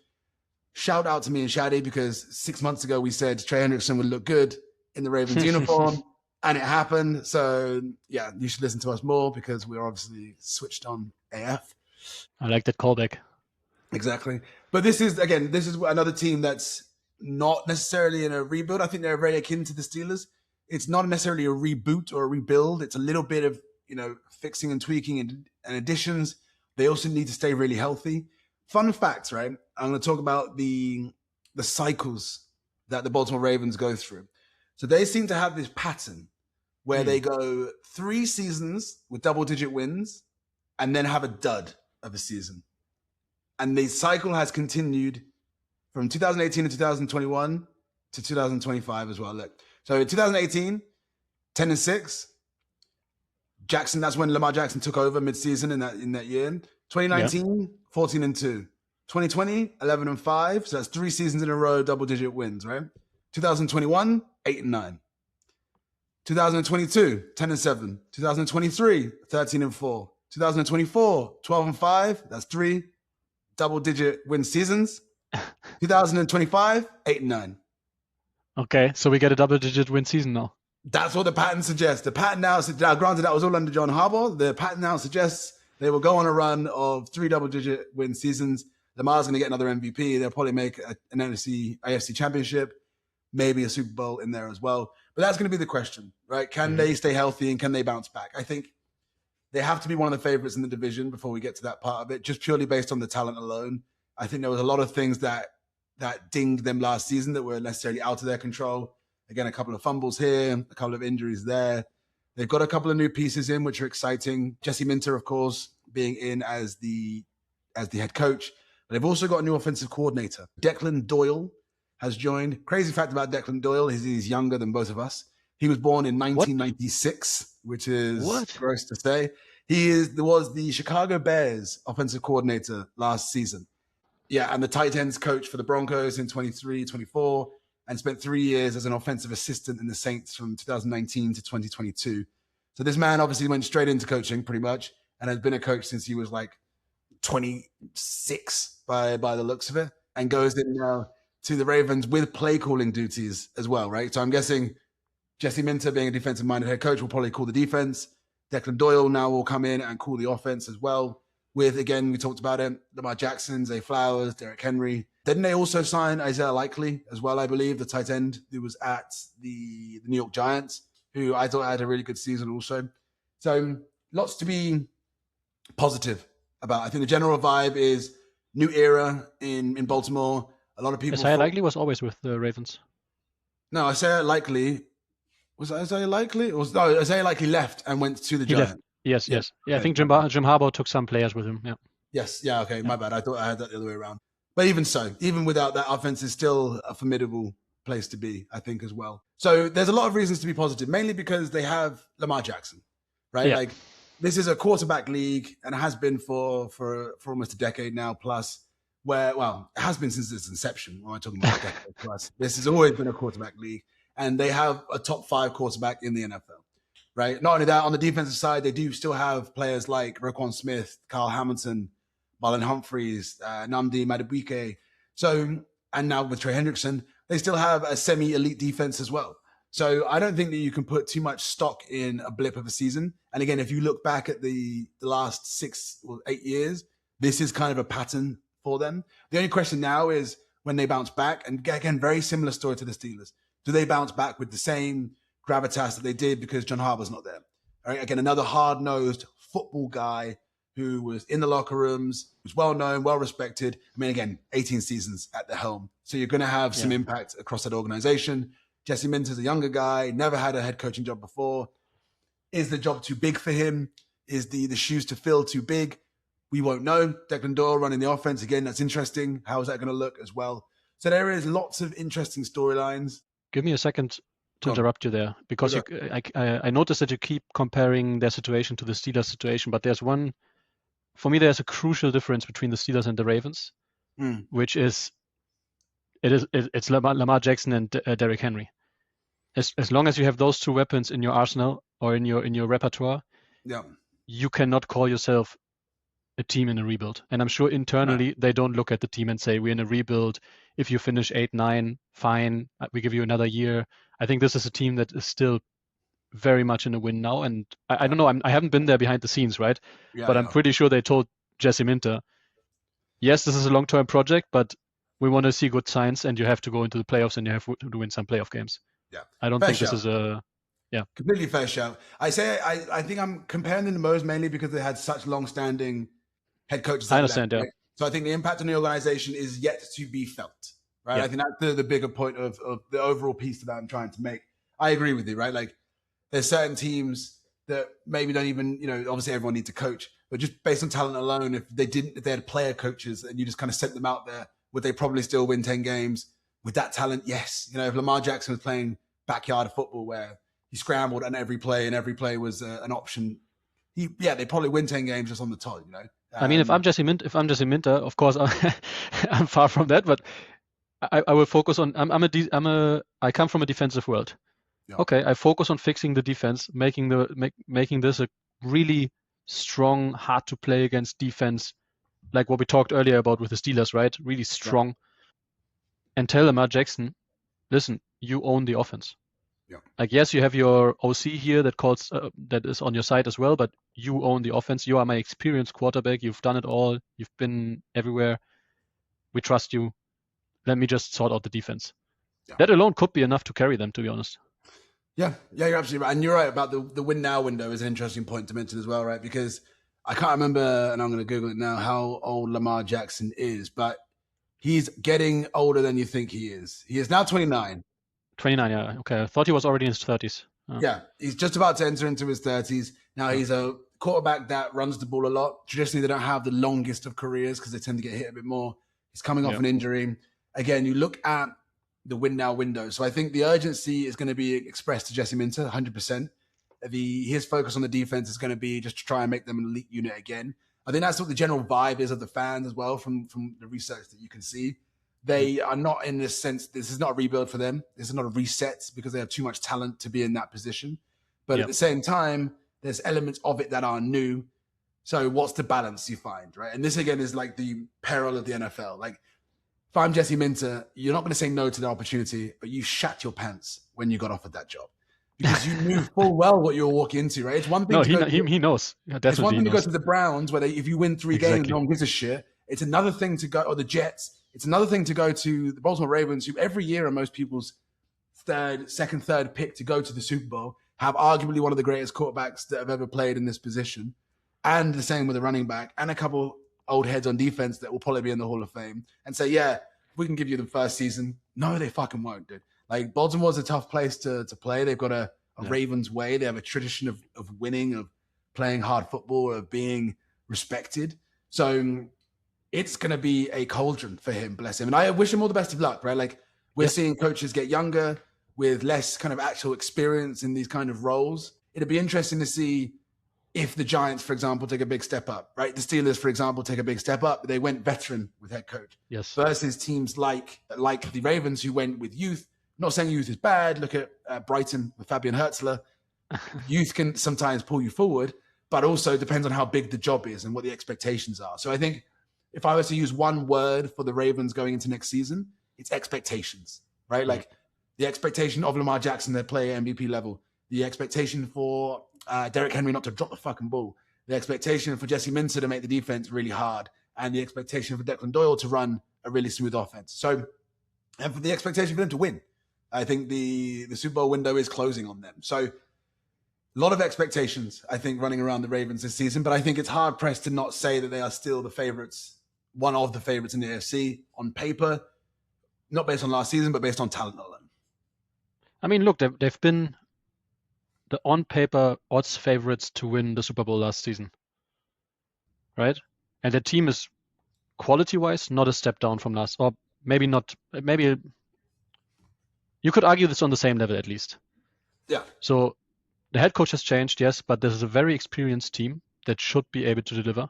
Shout out to me and Shadi, because 6 months ago we said Trey Hendrickson would look good in the Ravens uniform, and it happened. So, yeah, you should listen to us more because we're obviously switched on AF. I like that callback. Exactly. But this is another team that's not necessarily in a rebuild. I think they're very akin to the Steelers. It's not necessarily a reboot or a rebuild. It's a little bit of, fixing and tweaking and additions. They also need to stay really healthy. Fun facts, right? I'm going to talk about the cycles that the Baltimore Ravens go through. So they seem to have this pattern where they go 3 seasons with double-digit wins and then have a dud of a season. And the cycle has continued from 2018 to 2021 to 2025 as well. Look, so in 2018, 10-6. Jackson, that's when Lamar Jackson took over mid-season in that year. 2019, 14-2. 2020, 11-5. So that's 3 seasons in a row, double-digit wins, right? 2021, 8-9. 2022, 10-7. 2023, 13-4. 2024, 12-5. That's 3 double-digit win seasons. 2025, 8-9. Okay, so we get a double-digit win season now. That's what the pattern suggests. The pattern now granted, that was all under John Harbaugh. The pattern now suggests they will go on a run of 3 double-digit win seasons. Lamar's going to get another MVP. They'll probably make an AFC championship, maybe a Super Bowl in there as well. But that's going to be the question, right? Can they stay healthy and can they bounce back? I think they have to be one of the favorites in the division before we get to that part of it, just purely based on the talent alone. I think there was a lot of things that dinged them last season that were necessarily out of their control. Again, a couple of fumbles here, a couple of injuries there. They've got a couple of new pieces in, which are exciting. Jesse Minter, of course, being in as the head coach. But they've also got a new offensive coordinator. Declan Doyle has joined. Crazy fact about Declan Doyle is he's younger than both of us. He was born in 1996, which is gross to say. Was the Chicago Bears offensive coordinator last season. Yeah, and the tight ends coach for the Broncos in 23, 24, and spent 3 years as an offensive assistant in the Saints from 2019 to 2022. So this man obviously went straight into coaching pretty much and has been a coach since he was like 26 by the looks of it, and goes in now to the Ravens with play calling duties as well, right? So I'm guessing Jesse Minter, being a defensive-minded head coach, will probably call the defense. Declan Doyle now will come in and call the offense as well. With, again, we talked about it, Lamar Jackson, Zay Flowers, Derrick Henry. Didn't they also sign Isaiah Likely as well, I believe, the tight end who was at the New York Giants, who I thought had a really good season also. So lots to be positive about. I think the general vibe is new era in Baltimore. A lot of people... Isaiah Likely was always with the Ravens. No, Isaiah Likely... Was Isaiah Likely? No, Isaiah Likely left and went to the Giants. Yes. Yeah, okay. I think Jim Harbaugh took some players with him. Yeah. Yes. Yeah. Okay. My bad. I thought I had that the other way around. But even so, even without that, offense is still a formidable place to be, I think, as well. So there's a lot of reasons to be positive, mainly because they have Lamar Jackson, right? Yeah. Like, this is a quarterback league, and it has been for almost a decade now plus. Where, well, it has been since its inception. When I'm talking about a decade plus. This has always been a quarterback league. And they have a top 5 quarterback in the NFL, right? Not only that, on the defensive side, they do still have players like Roquan Smith, Kyle Hamilton, Marlon Humphreys, Nnamdi Madubuike. So, and now with Trey Hendrickson, they still have a semi-elite defense as well. So I don't think that you can put too much stock in a blip of a season. And again, if you look back at the last 6 or 8 years, this is kind of a pattern for them. The only question now is when they bounce back, and again, very similar story to the Steelers. Do they bounce back with the same gravitas that they did because John Harbaugh's not there? All right, again, another hard-nosed football guy who was in the locker rooms, was well-known, well-respected. I mean, again, 18 seasons at the helm. So you're going to have some impact across that organization. Jesse Minter's a younger guy, never had a head coaching job before. Is the job too big for him? Is the shoes to fill too big? We won't know. Declan Doyle running the offense. Again, that's interesting. How is that going to look as well? So there is lots of interesting storylines. Give me a second to interrupt you there, because I noticed that you keep comparing their situation to the Steelers situation, but there's a crucial difference between the Steelers and the Ravens, which is it's Lamar Jackson and Derrick Henry. As long as you have those two weapons in your arsenal or in your repertoire, you cannot call yourself a team in a rebuild. And I'm sure internally they don't look at the team and say, we're in a rebuild. If you finish 8-9, fine, we give you another year. I think this is a team that is still very much in a win now. And I don't know, I haven't been there behind the scenes, right? But I'm pretty sure they told Jesse Minter, yes, this is a long-term project, but we want to see good signs, and you have to go into the playoffs and you have to win some playoff games. Yeah, I don't think this is a... Yeah, completely fair shout. I think I'm comparing them the most mainly because they had such long-standing head coaches. I understand, right? So I think the impact on the organization is yet to be felt, right? I think that's the bigger point of the overall piece that I'm trying to make. I agree with you, right? Like there's certain teams that maybe don't even, obviously everyone needs a coach, but just based on talent alone, if they had player coaches and you just kind of sent them out there, would they probably still win 10 games with that talent? Yes. If Lamar Jackson was playing backyard football where he scrambled on every play and every play was an option, they probably win 10 games just on the top, I mean, if I'm Jesse Minter, of course, I'm far from that, but I will focus on. I come from a defensive world. Yeah. Okay, I focus on fixing the defense, making this a really strong, hard to play against defense, like what we talked earlier about with the Steelers, right? Really strong. Yeah. And tell Lamar Jackson, listen, you own the offense. Yeah. Like, yes, you have your OC here that is on your side as well, but you own the offense. You are my experienced quarterback. You've done it all. You've been everywhere. We trust you. Let me just sort out the defense. Yeah. That alone could be enough to carry them, to be honest. Yeah, you're absolutely right. And you're right about the win now window is an interesting point to mention as well, right? Because I can't remember, and I'm going to Google it now, how old Lamar Jackson is, but he's getting older than you think he is. He is now 29. 29, yeah. Okay, I thought he was already in his 30s. Yeah, he's just about to enter into his 30s. Now, he's a quarterback that runs the ball a lot. Traditionally, they don't have the longest of careers because they tend to get hit a bit more. He's coming off an injury. Again, you look at the win now window. So I think the urgency is going to be expressed to Jesse Minter, 100%. His focus on the defense is going to be just to try and make them an elite unit again. I think that's what the general vibe is of the fans as well from the research that you can see. They are not in this sense, this is not a rebuild for them. This is not a reset because they have too much talent to be in that position. But at the same time, there's elements of it that are new. So what's the balance you find, right? And this again is like the peril of the NFL. Like if I'm Jesse Minter, you're not going to say no to the opportunity, but you shat your pants when you got offered that job. Because you knew full well what you're walking into, right? It's one thing he knows. Yeah, it's one thing to go to the Browns where if you win 3 games, no one gives a shit. It's another thing to go, or the Jets. It's another thing to go to the Baltimore Ravens, who every year are most people's second, third pick to go to the Super Bowl, have arguably one of the greatest quarterbacks that have ever played in this position. And the same with a running back and a couple old heads on defense that will probably be in the Hall of Fame and say, yeah, we can give you the first season. No, they fucking won't, dude. Like Baltimore's a tough place to play. They've got a Ravens way. They have a tradition of winning, of playing hard football, of being respected. So it's going to be a cauldron for him, bless him. And I wish him all the best of luck, right? Like we're seeing coaches get younger with less kind of actual experience in these kind of roles. It'd be interesting to see if the Giants, for example, take a big step up, right? The Steelers, for example, take a big step up. They went veteran with head coach. Yes. Versus teams like the Ravens who went with youth. I'm not saying youth is bad. Look at Brighton with Fabian Hertzler. Youth can sometimes pull you forward, but also depends on how big the job is and what the expectations are. So I think if I was to use one word for the Ravens going into next season, it's expectations, right? Like the expectation of Lamar Jackson to play at MVP level, the expectation for Derrick Henry not to drop the fucking ball, the expectation for Jesse Minter to make the defense really hard and the expectation for Declan Doyle to run a really smooth offense. So, and for the expectation for them to win. I think the Super Bowl window is closing on them. So, a lot of expectations, I think, running around the Ravens this season, but I think it's hard pressed to not say that they are still the favorites, one of the favorites in the AFC on paper, not based on last season, but based on talent alone. I mean, look, they've been the on-paper odds favorites to win the Super Bowl last season, right? And the team is quality-wise not a step down from last, or maybe not. Maybe you could argue this on the same level at least. Yeah. So the head coach has changed, yes, but this is a very experienced team that should be able to deliver.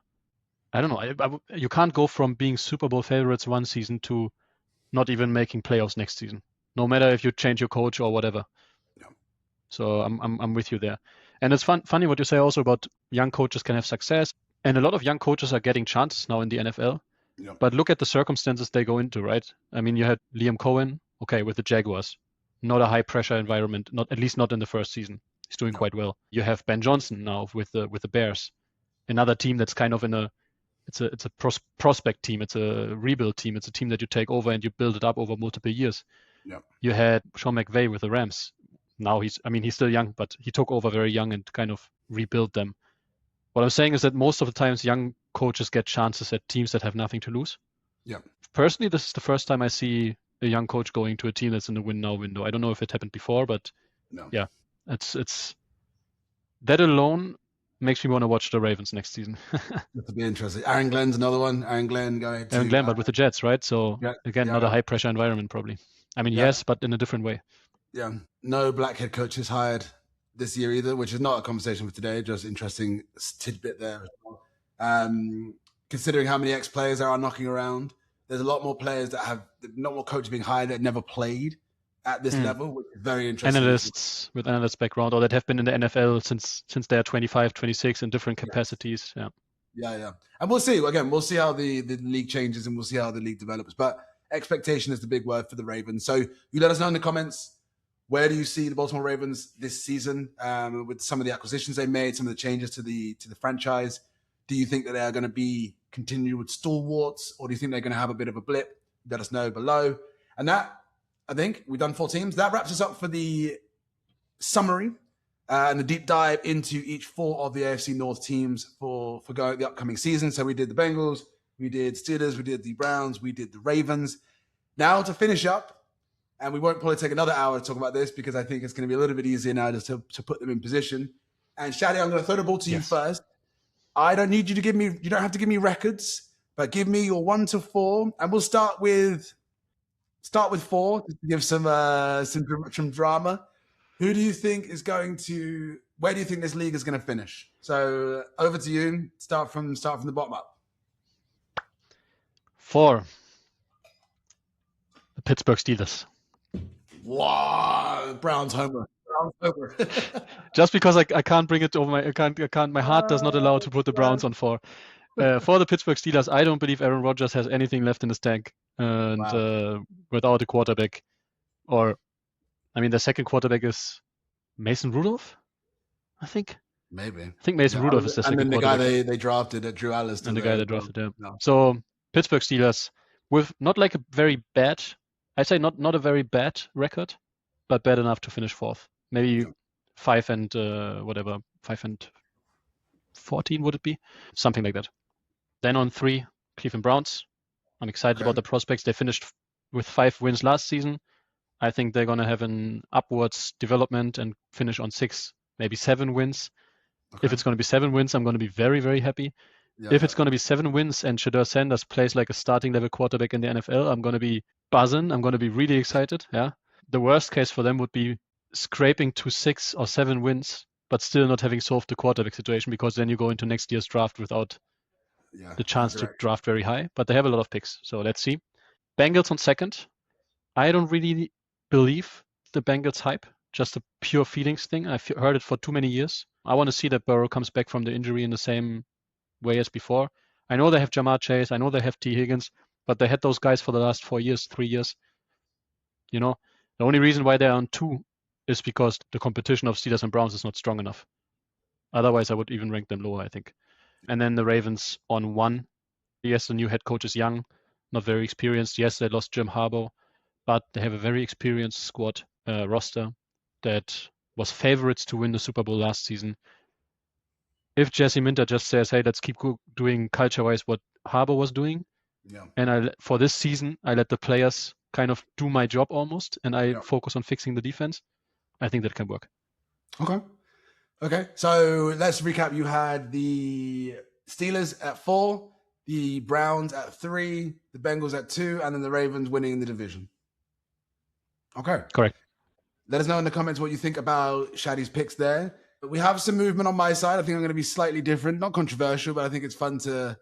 I don't know. You can't go from being Super Bowl favorites one season to not even making playoffs next season, no matter if you change your coach or whatever. Yeah. So I'm with you there. And it's funny what you say also about young coaches can have success. And a lot of young coaches are getting chances now in the NFL. Yeah. But look at the circumstances they go into, right? I mean, you had Liam Cohen, okay, with the Jaguars. Not a high pressure environment, at least not in the first season. He's doing quite well. You have Ben Johnson now with the Bears, another team that's kind of it's a prospect team. It's a rebuild team. It's a team that you take over and you build it up over multiple years. Yeah. You had Sean McVay with the Rams. Now he's still young, but he took over very young and kind of rebuilt them. What I'm saying is that most of the times young coaches get chances at teams that have nothing to lose. Yeah. Personally, this is the first time I see a young coach going to a team that's in the win now window. I don't know if it happened before, but yeah, it's that alone makes me want to watch the Ravens next season. That'll be interesting. Aaron Glenn's another one. Aaron Glenn, but with the Jets, right? So not a high pressure environment probably. I mean, yes, but in a different way. Yeah. No black head coaches hired this year either, which is not a conversation for today. Just interesting tidbit there as well. Considering how many ex-players there are knocking around, there's a lot more players that have not more coaches being hired that never played at this level, which is very interesting. Analysts with analyst background or that have been in the NFL since they are 25, 26 in different capacities. Yeah. And we'll see. Again, we'll see how the league changes and we'll see how the league develops. But expectation is the big word for the Ravens. So you let us know in the comments, where do you see the Baltimore Ravens this season with some of the acquisitions they made, some of the changes to the franchise? Do you think that they are going to be continue with stalwarts, or do you think they're going to have a bit of a blip? Let us know below. And that, I think, we've done 4 teams. That wraps us up for the summary and the deep dive into each 4 of the AFC North teams for going the upcoming season. So we did the Bengals, we did Steelers, we did the Browns, we did the Ravens. Now to finish up, and we won't probably take another hour to talk about this because I think it's going to be a little bit easier now just to put them in position. And Shadi, I'm going to throw the ball to you first. I don't need you to you don't have to give me records, but give me your 1 to 4. And we'll start with 4 to give some drama. Who do you think where do you think this league is going to finish? So over to you. Start from the bottom up. 4. The Pittsburgh Steelers. Wow, Browns homer. Just because I can't bring it over my heart does not allow to put the Browns on 4. For the Pittsburgh Steelers, I don't believe Aaron Rodgers has anything left in his tank, and without a quarterback, or I mean, the second quarterback is Mason Rudolph, I think. Maybe. I think Mason Rudolph is the second quarterback. And then the guy they drafted, Drew Allis. And the guy they drafted, No. So Pittsburgh Steelers with not like a very bad, I'd say not a very bad record, but bad enough to finish 4th. Maybe 5 and 14 would it be? Something like that. Then on 3, Cleveland Browns. I'm excited about the prospects. They finished with 5 wins last season. I think they're going to have an upwards development and finish on 6, maybe 7 wins. Okay. If it's going to be 7 wins, I'm going to be very, very happy. If it's going to be 7 wins and Shedeur Sanders plays like a starting level quarterback in the NFL, I'm going to be buzzing. I'm going to be really excited. Yeah. The worst case for them would be scraping to 6 or 7 wins, but still not having solved the quarterback situation, because then you go into next year's draft without the chance to draft very high. But they have a lot of picks, so let's see. Bengals on 2nd. I don't really believe the Bengals hype, just a pure feelings thing. I've heard it for too many years. I want to see that Burrow comes back from the injury in the same way as before. I know they have Jamar Chase. I know they have T. Higgins, but they had those guys for the last 4 years, 3 years. You know, the only reason why they're on 2 is because the competition of Steelers and Browns is not strong enough. Otherwise, I would even rank them lower, I think. And then the Ravens on 1. Yes, the new head coach is young, not very experienced. Yes, they lost Jim Harbaugh, but they have a very experienced squad roster that was favorites to win the Super Bowl last season. If Jesse Minter just says, "Hey, let's keep doing culture-wise what Harbaugh was doing," and for this season I let the players kind of do my job almost, and I focus on fixing the defense, I think that can work. Okay. So let's recap. You had the Steelers at 4, the Browns at 3, the Bengals at 2, and then the Ravens winning the division. Okay. Correct. Let us know in the comments what you think about Shadi's picks there. But we have some movement on my side. I think I'm going to be slightly different, not controversial, but I think it's fun to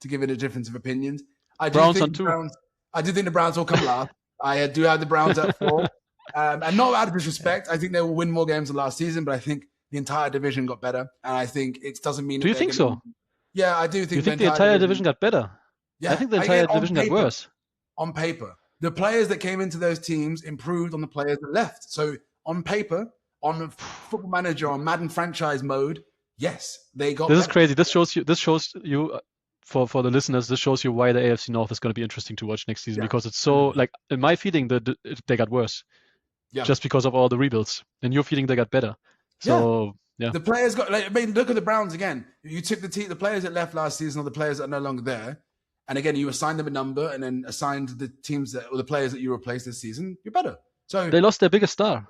give it a difference of opinions. I do think the Browns will come last. I do have the Browns at 4. And not out of disrespect, I think they will win more games than last season, but I think the entire division got better. And I think it doesn't mean... Do you think so? Yeah, I do think you think the entire division got better? Yeah. I think the entire division got worse. On paper. The players that came into those teams improved on the players that left. So on paper, on Football Manager, on Madden franchise mode, yes, they got This is crazy. This shows you for the listeners, this shows you why the AFC North is going to be interesting to watch next season, because it's so, like, in my feeling, they got worse. Just because of all the rebuilds. And your feeling they got better. So, yeah. The players got, like, I mean, look at the Browns again. You took the players that left last season, or the players that are no longer there, and again, you assigned them a number and then assigned the teams or the players that you replaced this season, you're better. So they lost their biggest star.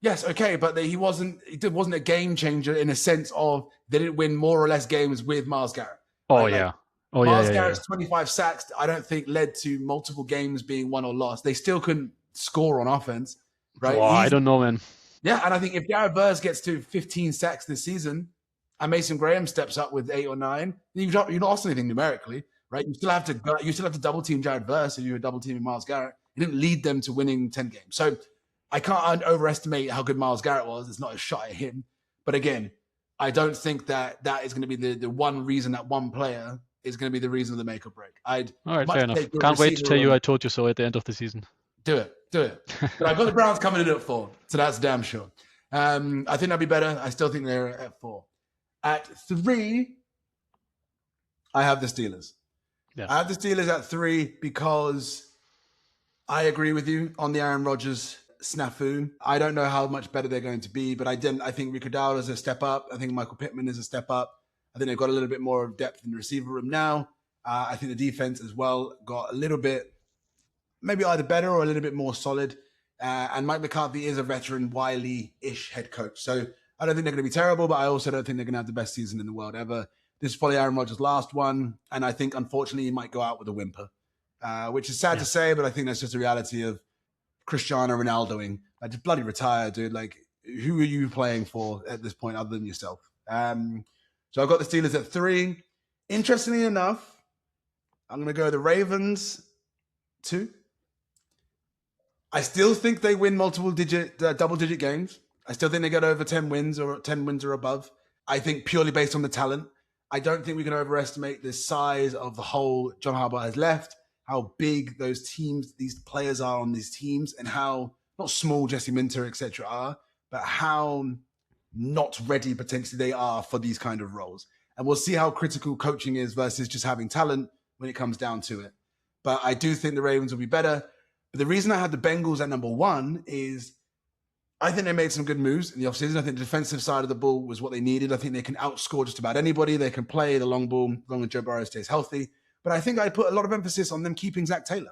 Yes, okay, but he wasn't a game changer in a sense of they didn't win more or less games with Myles Garrett. Myles Garrett's 25 sacks, I don't think, led to multiple games being won or lost. They still couldn't score on offense, right? Oh, I don't know, man. Yeah, and I think if Garrett Burrs gets to 15 sacks this season and Mason Graham steps up with 8 or 9, you've not lost anything numerically, right? You still have to double team Jared Verse if you were double teaming Myles Garrett. You didn't lead them to winning 10 games. So I can't overestimate how good Myles Garrett was. It's not a shot at him. But again, I don't think that is going to be the one reason that one player is going to be the reason of the make or break. All right, fair enough. Can't wait to tell you I told you so at the end of the season. Do it. But I've got the Browns coming in at 4, so that's damn sure. I think that'd be better. I still think they're at 4. At 3, I have the Steelers. Yeah. I have the Steelers at 3 because I agree with you on the Aaron Rodgers snafu. I don't know how much better they're going to be, but I think Rico Dowd is a step up. I think Michael Pittman is a step up. I think they've got a little bit more of depth in the receiver room now. I think the defense as well got a little bit, maybe either better or a little bit more solid. And Mike McCarthy is a veteran, wily-ish head coach. So I don't think they're going to be terrible, but I also don't think they're going to have the best season in the world ever. This is probably Aaron Rodgers' last one. And I think, unfortunately, he might go out with a whimper, which is sad to say, but I think that's just a reality of Cristiano Ronaldoing. Like, just bloody retire, dude. Like, who are you playing for at this point other than yourself? So I've got the Steelers at 3. Interestingly enough, I'm going to go the Ravens 2. I still think they win double-digit games. I still think they get over 10 wins or above. I think purely based on the talent. I don't think we can overestimate the size of the hole John Harbaugh has left, how big those teams, these players are on these teams, and how not small Jesse Minter, etc. are, but how not ready potentially they are for these kind of roles. And we'll see how critical coaching is versus just having talent when it comes down to it. But I do think the Ravens will be better. But the reason I had the Bengals at number 1 is I think they made some good moves in the offseason. I think the defensive side of the ball was what they needed. I think they can outscore just about anybody. They can play the long ball as long as Joe Burrow stays healthy. But I think I put a lot of emphasis on them keeping Zach Taylor.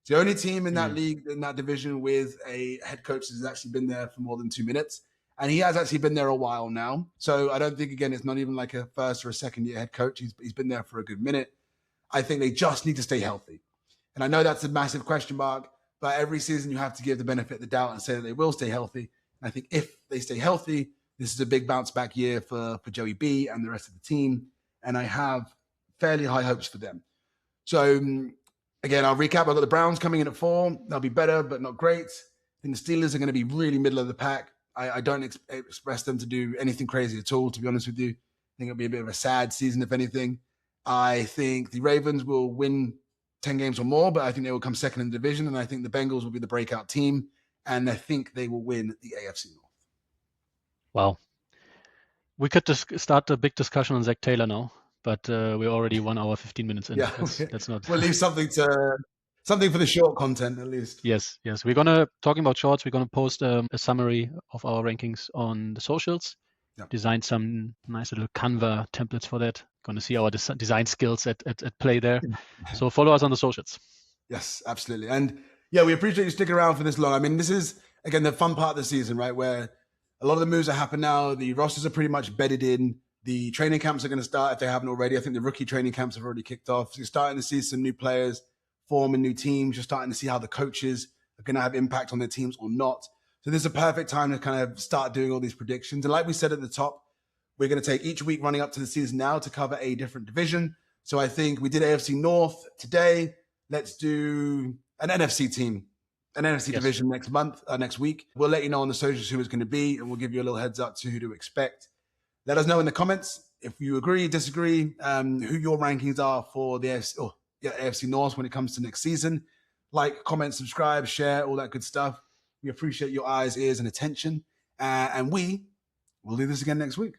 It's the only team in that league, in that division, with a head coach that's actually been there for more than 2 minutes. And he has actually been there a while now. So I don't think, again, it's not even like a first or a second year head coach. He's been there for a good minute. I think they just need to stay healthy. And I know that's a massive question mark, but every season you have to give the benefit of the doubt and say that they will stay healthy. And I think if they stay healthy, this is a big bounce back year for Joey B and the rest of the team. And I have fairly high hopes for them. So again, I'll recap. I've got the Browns coming in at 4. They'll be better, but not great. I think the Steelers are going to be really middle of the pack. I don't express them to do anything crazy at all, to be honest with you. I think it'll be a bit of a sad season, if anything. I think the Ravens will win 10 games or more, but I think they will come second in the division. And I think the Bengals will be the breakout team. And I think they will win the AFC North. Wow. We could just start a big discussion on Zach Taylor now, but we're already 1 hour 15 minutes in. Yeah, That's not. We'll leave something for the short content at least. Yes. We're gonna talking about shorts. We're gonna post a summary of our rankings on the socials. Yeah. Designed some nice little Canva templates for that. Gonna see our design skills at play there. So follow us on the socials. Yes, absolutely. And yeah, we appreciate you sticking around for this long. I mean, this is, again, the fun part of the season, right? Where a lot of the moves that happen now, the rosters are pretty much bedded in. The training camps are going to start if they haven't already. I think the rookie training camps have already kicked off. So you're starting to see some new players form and new teams. You're starting to see how the coaches are going to have impact on their teams or not. So this is a perfect time to kind of start doing all these predictions. And like we said at the top, we're going to take each week running up to the season now to cover a different division. So I think we did AFC North today. Let's do an NFC team, an NFC division next week. We'll let you know on the socials who it's going to be, and we'll give you a little heads up to who to expect. Let us know in the comments if you agree, disagree, who your rankings are for the AFC North when it comes to next season. Like, comment, subscribe, share, all that good stuff. We appreciate your eyes, ears, and attention. And we will do this again next week.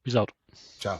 Peace out. Ciao.